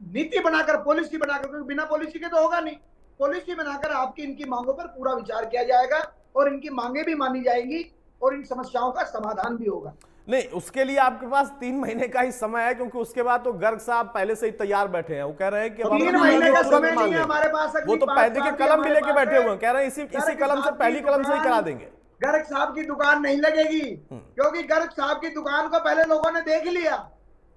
नीति बनाकर, पॉलिसी बनाकर, बिना पॉलिसी के तो होगा नहीं, पॉलिसी बनाकर आपकी इनकी मांगों पर पूरा विचार किया जाएगा और इनकी मांगे भी मानी जाएंगी और इन समस्याओं का समाधान भी होगा। नहीं, उसके लिए आपके पास 3 महीने का ही समय है, क्योंकि उसके बाद तो गर्ग साहब पहले से ही तैयार बैठे हैं। वो कह रहे हैं कि 3 महीने का समय नहीं है हमारे पास। वो तो पैदे के कलम भी लेके बैठे हुए हैं, कह रहे हैं इसी कलम से, पहली कलम से ही करा देंगे। गर्ग साहब की दुकान नहीं लगेगी, क्योंकि गर्ग साहब की दुकान को पहले लोगों ने देख लिया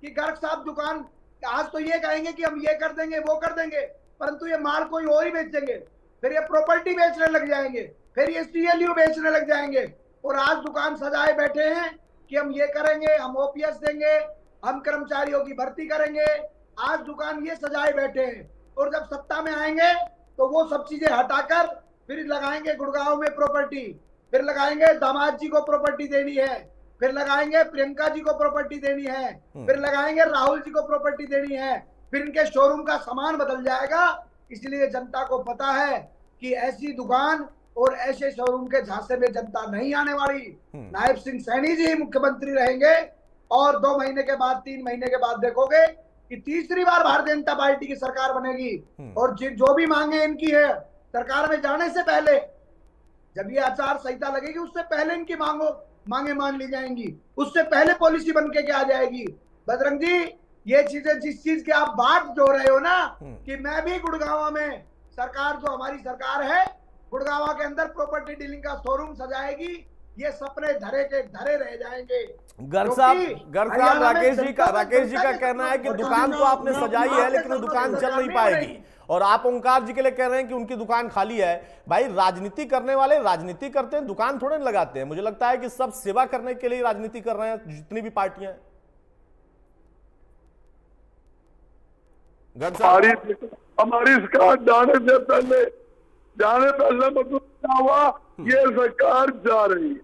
कि गर्ग साहब दुकान आज तो ये कहेंगे कि हम ये कर देंगे वो कर देंगे, परंतु ये माल कोई और ही बेचेंगे, फिर ये प्रॉपर्टी बेचने लग जाएंगे, फिर ये CLU बेचने लग जाएंगे। और आज दुकान सजाए बैठे हैं कि हम ये करेंगे, हम OPS देंगे, हम कर्मचारियों की भर्ती करेंगे। आज दुकान ये सजाए बैठे हैं, और जब सत्ता में आएंगे तो वो सब चीजें हटाकर फिर लगाएंगे गुड़गांव में प्रॉपर्टी, फिर लगाएंगे दामाद जी को प्रॉपर्टी देनी है, फिर लगाएंगे प्रियंका जी को प्रॉपर्टी देनी है, फिर लगाएंगे राहुल जी को प्रॉपर्टी देनी है, फिर इनके शोरूम का सामान बदल जाएगा। इसलिए जनता को पता है कि ऐसी दुकान और ऐसे शोरूम के झांसे में जनता नहीं आने वाली। नायब सिंह सैनी जी मुख्यमंत्री रहेंगे और 2 महीने के बाद, 3 महीने के बाद देखोगे कि तीसरी बार भारतीय जनता पार्टी की सरकार बनेगी। और जो भी मांगे इनकी है सरकार में जाने से पहले, जब ये आचार संहिता लगेगी उससे पहले इनकी मांगे मान ली जाएंगी, उससे पहले पॉलिसी बन के आ जाएगी। बजरंग जी, ये चीजें जिस चीज की आप बात जो रहे हो ना कि मैं भी गुड़गांव में सरकार, जो हमारी सरकार है, गुड़गांव के अंदर प्रॉपर्टी डीलिंग का शोरूम सजाएगी, ये सपने धरे के धरे रह जाएंगे। गर्ग साहब राकेश जी का कहना है कि दुकान तो आपने सजाई है लेकिन दुकान चल नहीं पाएगी, और आप ओंकार जी के लिए कह रहे हैं कि उनकी दुकान खाली है। भाई, राजनीति करने वाले राजनीति करते हैं, दुकान थोड़े न लगाते हैं। मुझे लगता है कि सब सेवा करने के लिए राजनीति कर रहे हैं, जितनी भी पार्टियां हैं। हमारी सरकार जाने पहले मतलब क्या हुआ, ये सरकार जा रही है।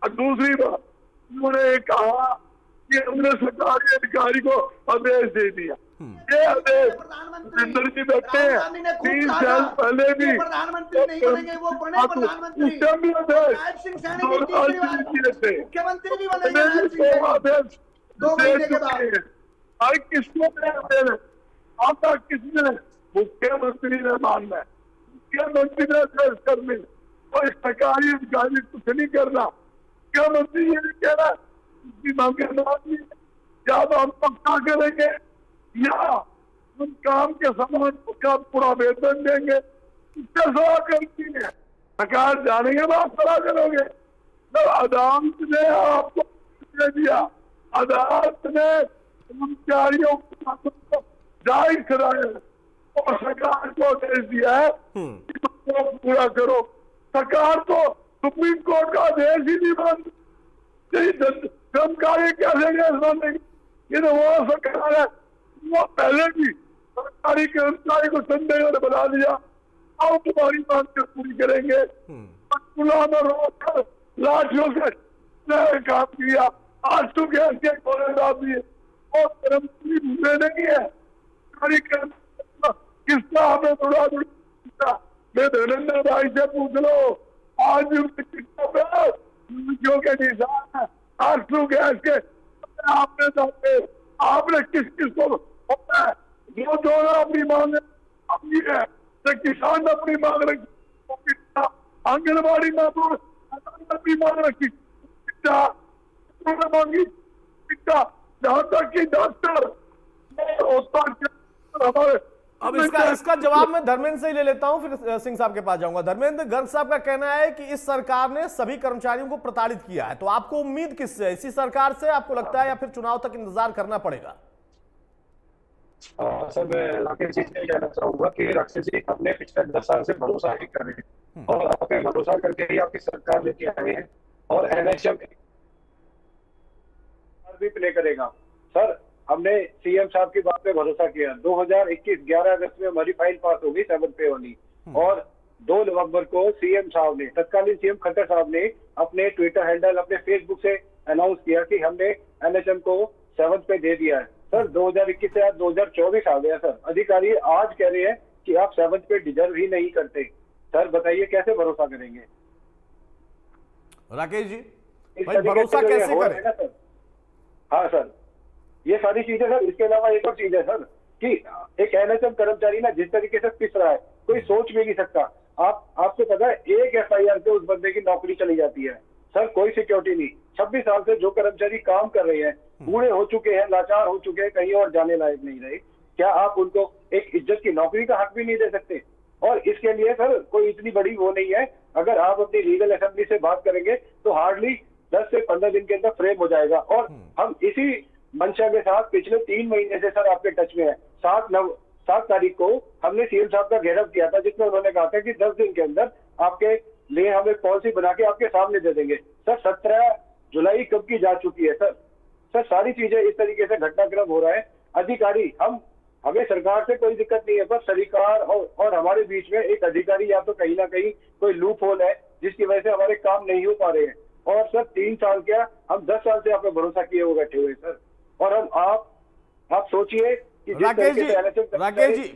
और दूसरी बात, उन्होंने कहा कि हमने सरकारी अधिकारी को आदेश दे दिया। ये आदेश नरेंद्र जी बैठे हैं 3 साल पहले भी प्रधानमंत्री नहीं बनेंगे, वो बने प्रधानमंत्री। मुख्यमंत्री भी बनेंगे 2 महीने के बाद। आज किसने आता, किसने? मुख्यमंत्री ने मानना है, मुख्यमंत्री ने फैसला करनी, और सरकारी अधिकारी कुछ नहीं करना। मुख्यमंत्री ये नहीं कह रहा उसकी मांगे माननी, या तो हम पक्का करेंगे या हम काम के समान का पूरा वेतन देंगे। इसका सवाल करती है सरकार, जानेंगे आप सवाल करोगे। तो अदालत ने आपको दे दिया, अदालत ने कर्मचारियों को जायज कराया और सरकार को आदेश दिया है कि पूरा करो। सरकार तो सुप्रीम कोर्ट का आदेश ही नहीं मानती, कर्मचारी कैसे मानेंगे? ये तो वो सरकार है, वो पहले भी सरकारी कर्मचारी को संदेह ने बना दिया, और तुम्हारी मांग कर पूरी करेंगे। लाठियों से काम किया, आज तो गैस के खोले डाल दिए, और कर्मचारी भूले नहीं है। किसका हमें थोड़ा मैं धर्मेंद्र भाई से पूछ लो, आज के निशान है 800 गैस के, आपने किस किस को जो अपनी मांग अपनी है, किसान अपनी मांग रखी, आंगनबाड़ी में अपनी मांग रखी, मांगी, जहाँ तक कि डॉक्टर हमारे। अब इसका जवाब मैं धर्मेंद्र से ही ले लेता हूं, फिर सिंह साहब के पास जाऊंगा। धर्मेंद्र, गर्ग साहब का कहना है कि इस सरकार ने सभी कर्मचारियों को प्रताड़ित किया है, तो आपको उम्मीद किससे है? इसी सरकार से आपको लगता है, या फिर चुनाव तक इंतजार करना पड़ेगा? सर मैं राकेश जी से कहना चाहूंगा कि राकेश जी अपने पिछले 10 साल से भरोसा ही कर रहे हैं, और आपने भरोसा करके ही आपकी सरकार लेके आए हैं, और NHM भी प्ले करेगा। सर हमने सीएम साहब की बात पे भरोसा किया, 2021 11 अगस्त में हमारी फाइल पास होगी 7 पे वाली, और 2 नवंबर को सीएम साहब ने, तत्कालीन सीएम खट्टर साहब ने अपने ट्विटर हैंडल, अपने फेसबुक से अनाउंस किया कि हमने NHM को 7 पे दे दिया है। सर 2021 से आज 2024 आ गया सर, अधिकारी आज कह रहे हैं कि आप 7 पे डिजर्व ही नहीं करते। सर बताइए कैसे भरोसा करेंगे? राकेश जी भाई, भरोसा कैसे करें? सर हाँ सर, ये सारी चीजें सर। इसके अलावा एक और चीज है सर कि एक NHM कर्मचारी ना जिस तरीके से पिस रहा है, कोई सोच भी नहीं सकता। आपको पता है, एक FIR पे उस बंदे की नौकरी चली जाती है सर, कोई सिक्योरिटी नहीं। 26 साल से जो कर्मचारी काम कर रहे हैं, बूढ़े हो चुके हैं, लाचार हो चुके हैं, कहीं और जाने लायक नहीं रहे, क्या आप उनको एक इज्जत की नौकरी का हक भी नहीं दे सकते? और इसके लिए सर कोई इतनी बड़ी वो नहीं है, अगर आप अपनी लीगल असेंबली से बात करेंगे तो हार्डली 10 से 15 दिन के अंदर फ्रेम हो जाएगा। और हम इसी मंशा के साथ पिछले 3 महीने से सर आपके टच में है। 7 तारीख को हमने सीएम साहब का घेराव किया था, जिसमें उन्होंने कहा था कि 10 दिन के अंदर आपके लिए हम एक पॉलिसी बना के आपके सामने दे देंगे। सर 17 जुलाई कब की जा चुकी है सर। सारी चीजें इस तरीके से घटनाक्रम हो रहा है। अधिकारी हमें सरकार से कोई दिक्कत नहीं है, पर सरकार और हमारे बीच में एक अधिकारी या तो कहीं ना कहीं कोई लूप होल है, जिसकी वजह से हमारे काम नहीं हो पा रहे हैं। और सर 3 साल क्या, हम 10 साल से आप पे भरोसा किए हुए बैठे हुए सर। और हम आप सोचिए कि राकेश जी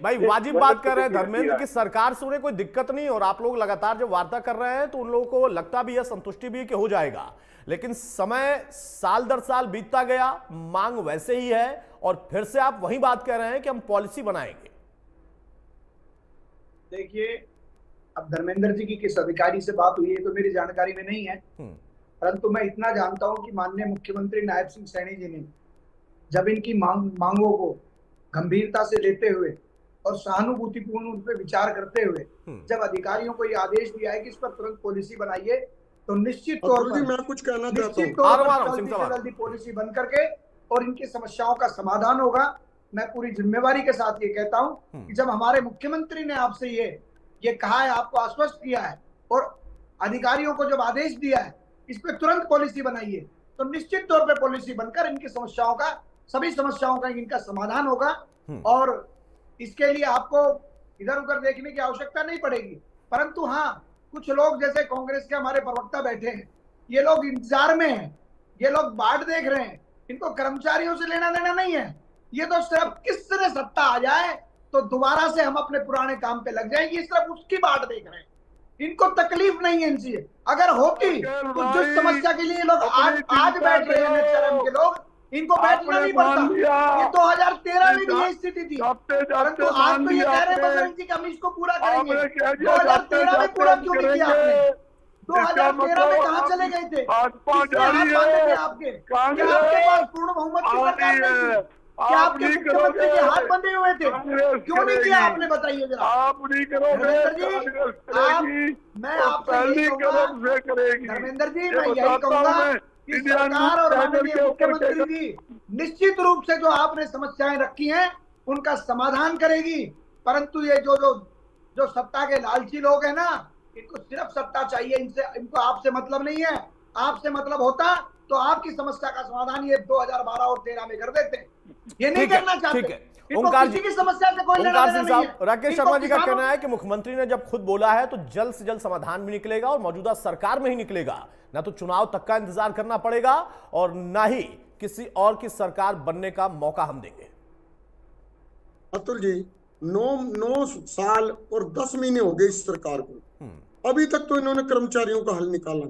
भाई वाजिब बात कर रहे हैं धर्मेंद्र की, सरकार से उन्हें कोई दिक्कत नहीं, और आप लोग लगातार जब वार्ता कर रहे हैं तो उन लोगों को लगता भी है, संतुष्टि भी है कि हो जाएगा, लेकिन समय साल दर साल बीतता गया, मांग वैसे ही है, और फिर से आप वही बात कह रहे हैं कि हम पॉलिसी बनाएंगे। देखिए, अब धर्मेंद्र जी की किस अधिकारी से बात हुई है तो मेरी जानकारी में नहीं है, परंतु मैं इतना जानता हूं कि माननीय मुख्यमंत्री नायब सिंह सैनी जी ने जब इनकी मांगों को गंभीरता से लेते हुए और सहानुभूतिपूर्ण उन पर विचार करते हुए जब अधिकारियों को ये आदेश दिया है कि इस पर तुरंत पॉलिसी बनाइए, तो निश्चित तौर पर मैं कुछ कहना चाहता हूं, जल्दी पॉलिसी बन करके और इनकी समस्याओं का समाधान होगा। मैं पूरी जिम्मेवारी के साथ ये कहता हूं कि जब हमारे मुख्यमंत्री ने आपसे ये कहा है, आपको आश्वस्त किया है, और अधिकारियों को जब आदेश दिया है इस पे तुरंत पॉलिसी बनाइए, तो निश्चित तौर पे पॉलिसी बनकर इनकी समस्याओं का, सभी समस्याओं का इनका समाधान होगा। और इसके लिए आपको इधर उधर देखने की आवश्यकता नहीं पड़ेगी। परंतु हाँ, कुछ लोग जैसे कांग्रेस के हमारे प्रवक्ता बैठे हैं, ये लोग इंतजार में हैं, ये लोग बाट देख रहे हैं, इनको कर्मचारियों से लेना देना नहीं है, ये तो सिर्फ किसने सत्ता आ जाए तो दोबारा से हम अपने पुराने काम पे लग जाएंगे, ये सिर्फ उसकी बाट देख रहे हैं। इनको तकलीफ नहीं है इनसे। अगर होती तो जिस समस्या के लिए लोग आज बैठ रहे हैं NHRM के लोग, इनको बैठना नहीं पड़ता। ये 2013 में भी यही स्थिति थी, परंतु आज तो ये कह रहे हैं बजरंग जी हम इसको पूरा करेंगे। 2013 में पूरा क्यों नहीं किया आपने? 2013 में कहाँ चले गए थे? किसने हाथ बांधे थे आपके? क्या आपके पास पूर्ण बहुमत की सरकार नहीं थी? क्या आपके मुख्यमंत्री के हाथ बंधे हुए थे? क्यों नहीं किया आपने, बताइए जरा। आप नहीं करोगे, मैं आपसे यही कहूंगा धर्मेंद्र जी, मैं यही कहूंगा कि सरकार और माननीय मुख्यमंत्री जी निश्चित रूप से जो आपने समस्याएं रखी हैं उनका समाधान करेगी। परंतु ये जो सत्ता के लालची लोग हैं ना, इनको सिर्फ सत्ता चाहिए, इनको आपसे मतलब नहीं है। आपसे मतलब होता तो आपकी समस्या का समाधान ये 2012 और 13 में कर देते। ये नहीं करना चाहते। ठीक है ओंकार जी, की समस्या से कोई लेना देना नहीं है। राकेश शर्मा जी का कहना है कि मुख्यमंत्री ने जब खुद बोला है तो जल्द से जल्द समाधान भी निकलेगा और मौजूदा सरकार में ही निकलेगा, ना तो चुनाव तक का इंतजार करना पड़ेगा और ना ही किसी और की सरकार बनने का मौका हम देंगे। अतुल जी, 9 साल और 10 महीने हो गए इस सरकार को, अभी तक तो इन्होंने कर्मचारियों का हल निकाला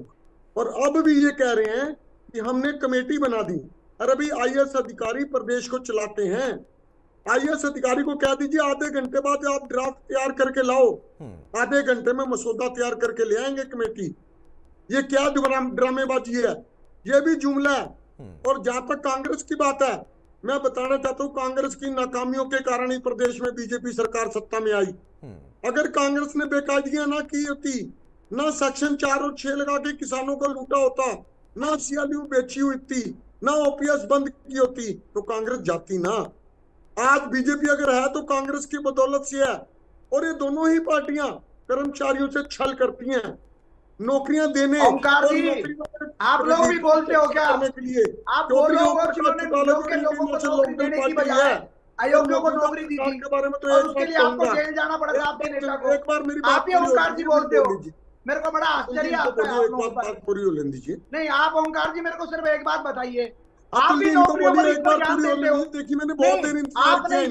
और अब भी ये कह रहे हैं कि हमने कमेटी बना दी। अरे अभी IAS अधिकारी प्रदेश को चलाते हैं, IAS अधिकारी को कह दीजिए आधे घंटे बाद आप ड्राफ्ट तैयार करके लाओ, आधे घंटे में मसौदा तैयार करके ले आएंगे कमेटी। ये क्या ड्रामेबाजी है? ये भी जुमला है। और जहां तक कांग्रेस की बात है, मैं बताना चाहता हूँ कांग्रेस की नाकामियों के कारण ही प्रदेश में बीजेपी सरकार सत्ता में आई। अगर कांग्रेस ने बेकायदियां ना की होती, ना सेक्शन 4 और 6 लगा के किसानों को लूटा होता, ना CLU बेची हुई थी, ना OPS बंद की होती, तो कांग्रेस जाती ना। आज बीजेपी अगर है तो कांग्रेस की बदौलत से है। और ये दोनों ही पार्टियां कर्मचारियों से छल करती हैं, नौकरियां देने। ओंकार जी, आप लोग भी बोलते हो क्या के लिए? आप बोल रहे हो जिन्होंने योग्य लोगों को नौकरी देने की बजाय अयोग्य को नौकरी दी थी और उसके लिए आपको जेल जाना पड़ा था आपके नेता को। एक बार मेरी बात आप ही ओंकार जी बोलते हो, मेरे को बड़ा आश्चर्य आता है। पूरी हो लेने दीजिए। नहीं, आप ओंकार जी मेरे को सिर्फ एक बात बताइए, आप आप ही नौकरियों पर एक बार ध्यान देते हो। देखिए मैंने बहुत देर इंतजार आपने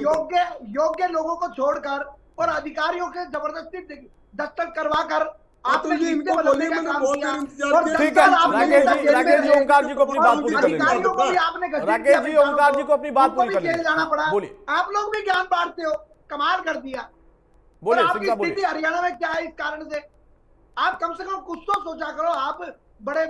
योग्य लोगों को छोड़कर और अधिकारियों के जबरदस्ती दस्तखत करवा कर आपने इनको बोलिए, मैंने बहुत देर इंतजार किया। ठीक है राकेश जी ओंकार जी को अपनी बात पूरी कर लेने दीजिए। राकेश जी ओंकार जी को अपनी बात पूरी कर लेने जाना पड़ा। बोलिए। आप लोग भी ज्ञान बांटते हो, कमाल कर दिया। बोलिए, आपकी स्थिति हरियाणा में क्या है इस कारण से? आप कम से कम कुछ तो सोचा करो। आप बड़े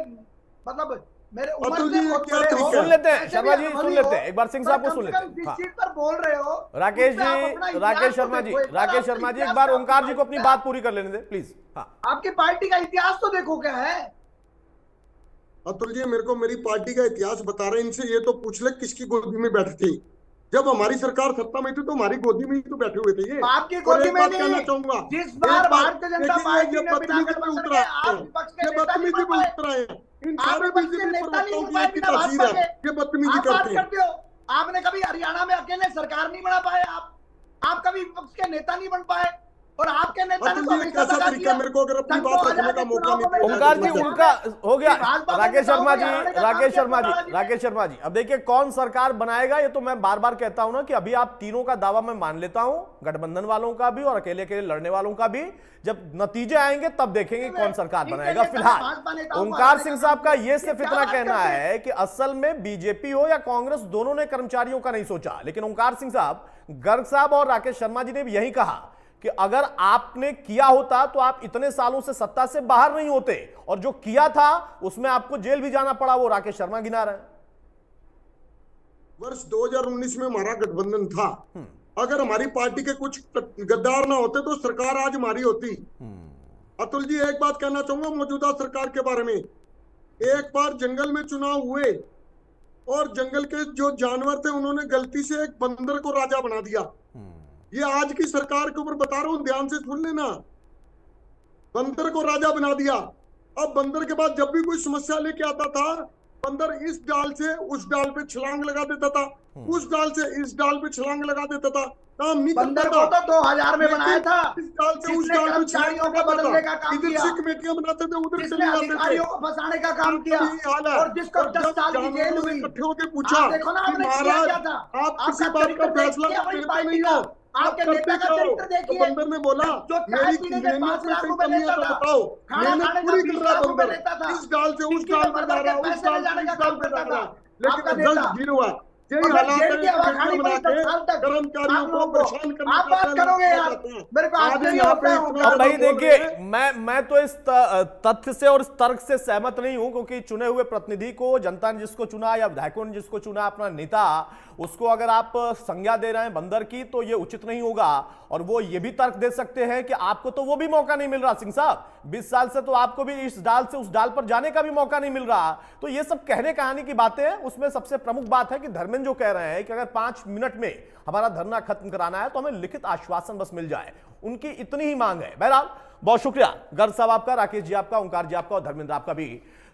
मतलब मेरे उम्र से बहुत बड़े हो। सुन लेते हैं शर्मा जी, सुन लेते हैं एक बार सिंह साहब को सुन लेते हैं। जिस चीज पर बोल रहे हो राकेश शर्मा जी एक बार ओंकार जी को अपनी बात पूरी कर लेने दे प्लीज। हाँ, आपकी पार्टी का इतिहास तो देखो क्या है। अतुल जी, मेरे को मेरी पार्टी का इतिहास बता रहे हैं, इनसे ये तो पूछ ले किसकी गोदी में बैठे थे। जब हमारी सरकार सत्ता में थी तो हमारी गोदी में ही तो बैठे हुए थे ये। आपकी गोदी में नहीं, कहना चाहूंगा जिस बार भारतीय जनता पार्टी ने बदतमीजी पे उतर आए, इन सारे बीजेपी प्रवक्ताओं की एक ही तासीर है, ये बदतमीजी करते हैं। आपने कभी हरियाणा में अकेले सरकार नहीं बना पाए, आप कभी विपक्ष के नेता नहीं बन पाए और आपके नेता ने कैसा तरीका मेरे को अगर अपनी बात रखने का मौका मिले। ओंकार जी उनका हो गया। राकेश शर्मा जी अब देखिए कौन सरकार बनाएगा, ये तो मैं बार बार कहता हूं ना कि अभी आप तीनों का दावा मैं मान लेता हूं, गठबंधन वालों का भी और अकेले अकेले लड़ने वालों का भी। जब नतीजे आएंगे तब देखेंगे कौन सरकार बनाएगा। फिलहाल ओंकार सिंह साहब का ये सिर्फ इतना कहना है कि असल में बीजेपी हो या कांग्रेस, दोनों ने कर्मचारियों का नहीं सोचा। लेकिन ओंकार सिंह साहब, गर्ग साहब और राकेश शर्मा जी ने भी यही कहा कि अगर आपने किया होता तो आप इतने सालों से सत्ता से बाहर नहीं होते, और जो किया था उसमें आपको जेल भी जाना पड़ा, वो राकेश शर्मा गिना रहे हैं। वर्ष 2019 में हमारा गठबंधन था, अगर हमारी पार्टी के कुछ गद्दार ना होते तो सरकार आज हमारी होती। अतुल जी, एक बात कहना चाहूंगा मौजूदा सरकार के बारे में। एक बार जंगल में चुनाव हुए और जंगल के जो जानवर थे उन्होंने गलती से एक बंदर को राजा बना दिया। ये आज की सरकार के ऊपर बता रहा हूं, ध्यान से सुन लेना। बंदर को राजा बना दिया। अब बंदर के बाद जब भी कोई समस्या लेके आता था, बंदर इस डाल से उस डाल पे छलांग लगा देता था, उस डाल से इस डाल पे छलांग लगा देता था, काम नहीं बंदर करता को तो 2000 में बनाया था, इस डाल से उस डाल पे कर्मचारियों को बदलने का काम इधर किया, से कमेटियां बनाते थे, उधर जिसने चले जाते थे, अधिकारियों को फंसाने का काम किया, और जिसको 10 साल की जेल हुई। इकट्ठे होकर पूछा देखो ना कि आपने महाराज क्या था, आप किसी बात का फैसला करते नहीं हो, आपके नेता का चरित्र देखिए। तो बंदर ने बोला मेरी मेहनत में कोई कमी है तो बताओ, मेहनत पूरी कर रहा बंदर, इस डाल से उस डाल पे जा रहा, उस डाल से इस डाल पे जा रहा, लेकिन रिजल्ट जीरो हुआ। यही हालात है, कर्मचारियों को परेशान करने आप बात करोगे यार, मेरे को आज यहाँ पे अब भाई देखिए, मैं तो इस तथ्य से और इस तर्क से सहमत नहीं हूं, क्योंकि चुने हुए प्रतिनिधि को, जनता ने जिसको चुना या विधायकों ने जिसको चुना अपना नेता, उसको अगर आप संज्ञा दे रहे हैं बंदर की, तो ये उचित नहीं होगा। और वो ये भी तर्क दे सकते हैं कि आपको तो वो भी मौका नहीं मिल रहा सिंह साहब, 20 साल से तो आपको भी इस डाल से उस डाल पर जाने का भी मौका नहीं मिल रहा। तो ये सब कहने कहानी की बातें हैं। उसमें सबसे प्रमुख बात है कि धर्मेंद्र जो कह रहे हैं कि अगर 5 मिनट में हमारा धरना खत्म कराना है तो हमें लिखित आश्वासन बस मिल जाए, उनकी इतनी ही मांग है। बहरहाल बहुत शुक्रिया गर्ग साहब आपका, राकेश जी आपका, ओंकार जी आपका और धर्मेंद्र आपका भी।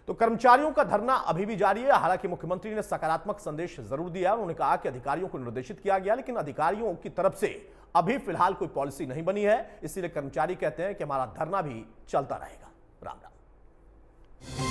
तो कर्मचारियों का धरना अभी भी जारी है। हालांकि मुख्यमंत्री ने सकारात्मक संदेश जरूर दिया, उन्होंने कहा कि अधिकारियों को निर्देशित किया गया, लेकिन अधिकारियों की तरफ से अभी फिलहाल कोई पॉलिसी नहीं बनी है, इसीलिए कर्मचारी कहते हैं कि हमारा धरना भी चलता रहेगा। राम राम।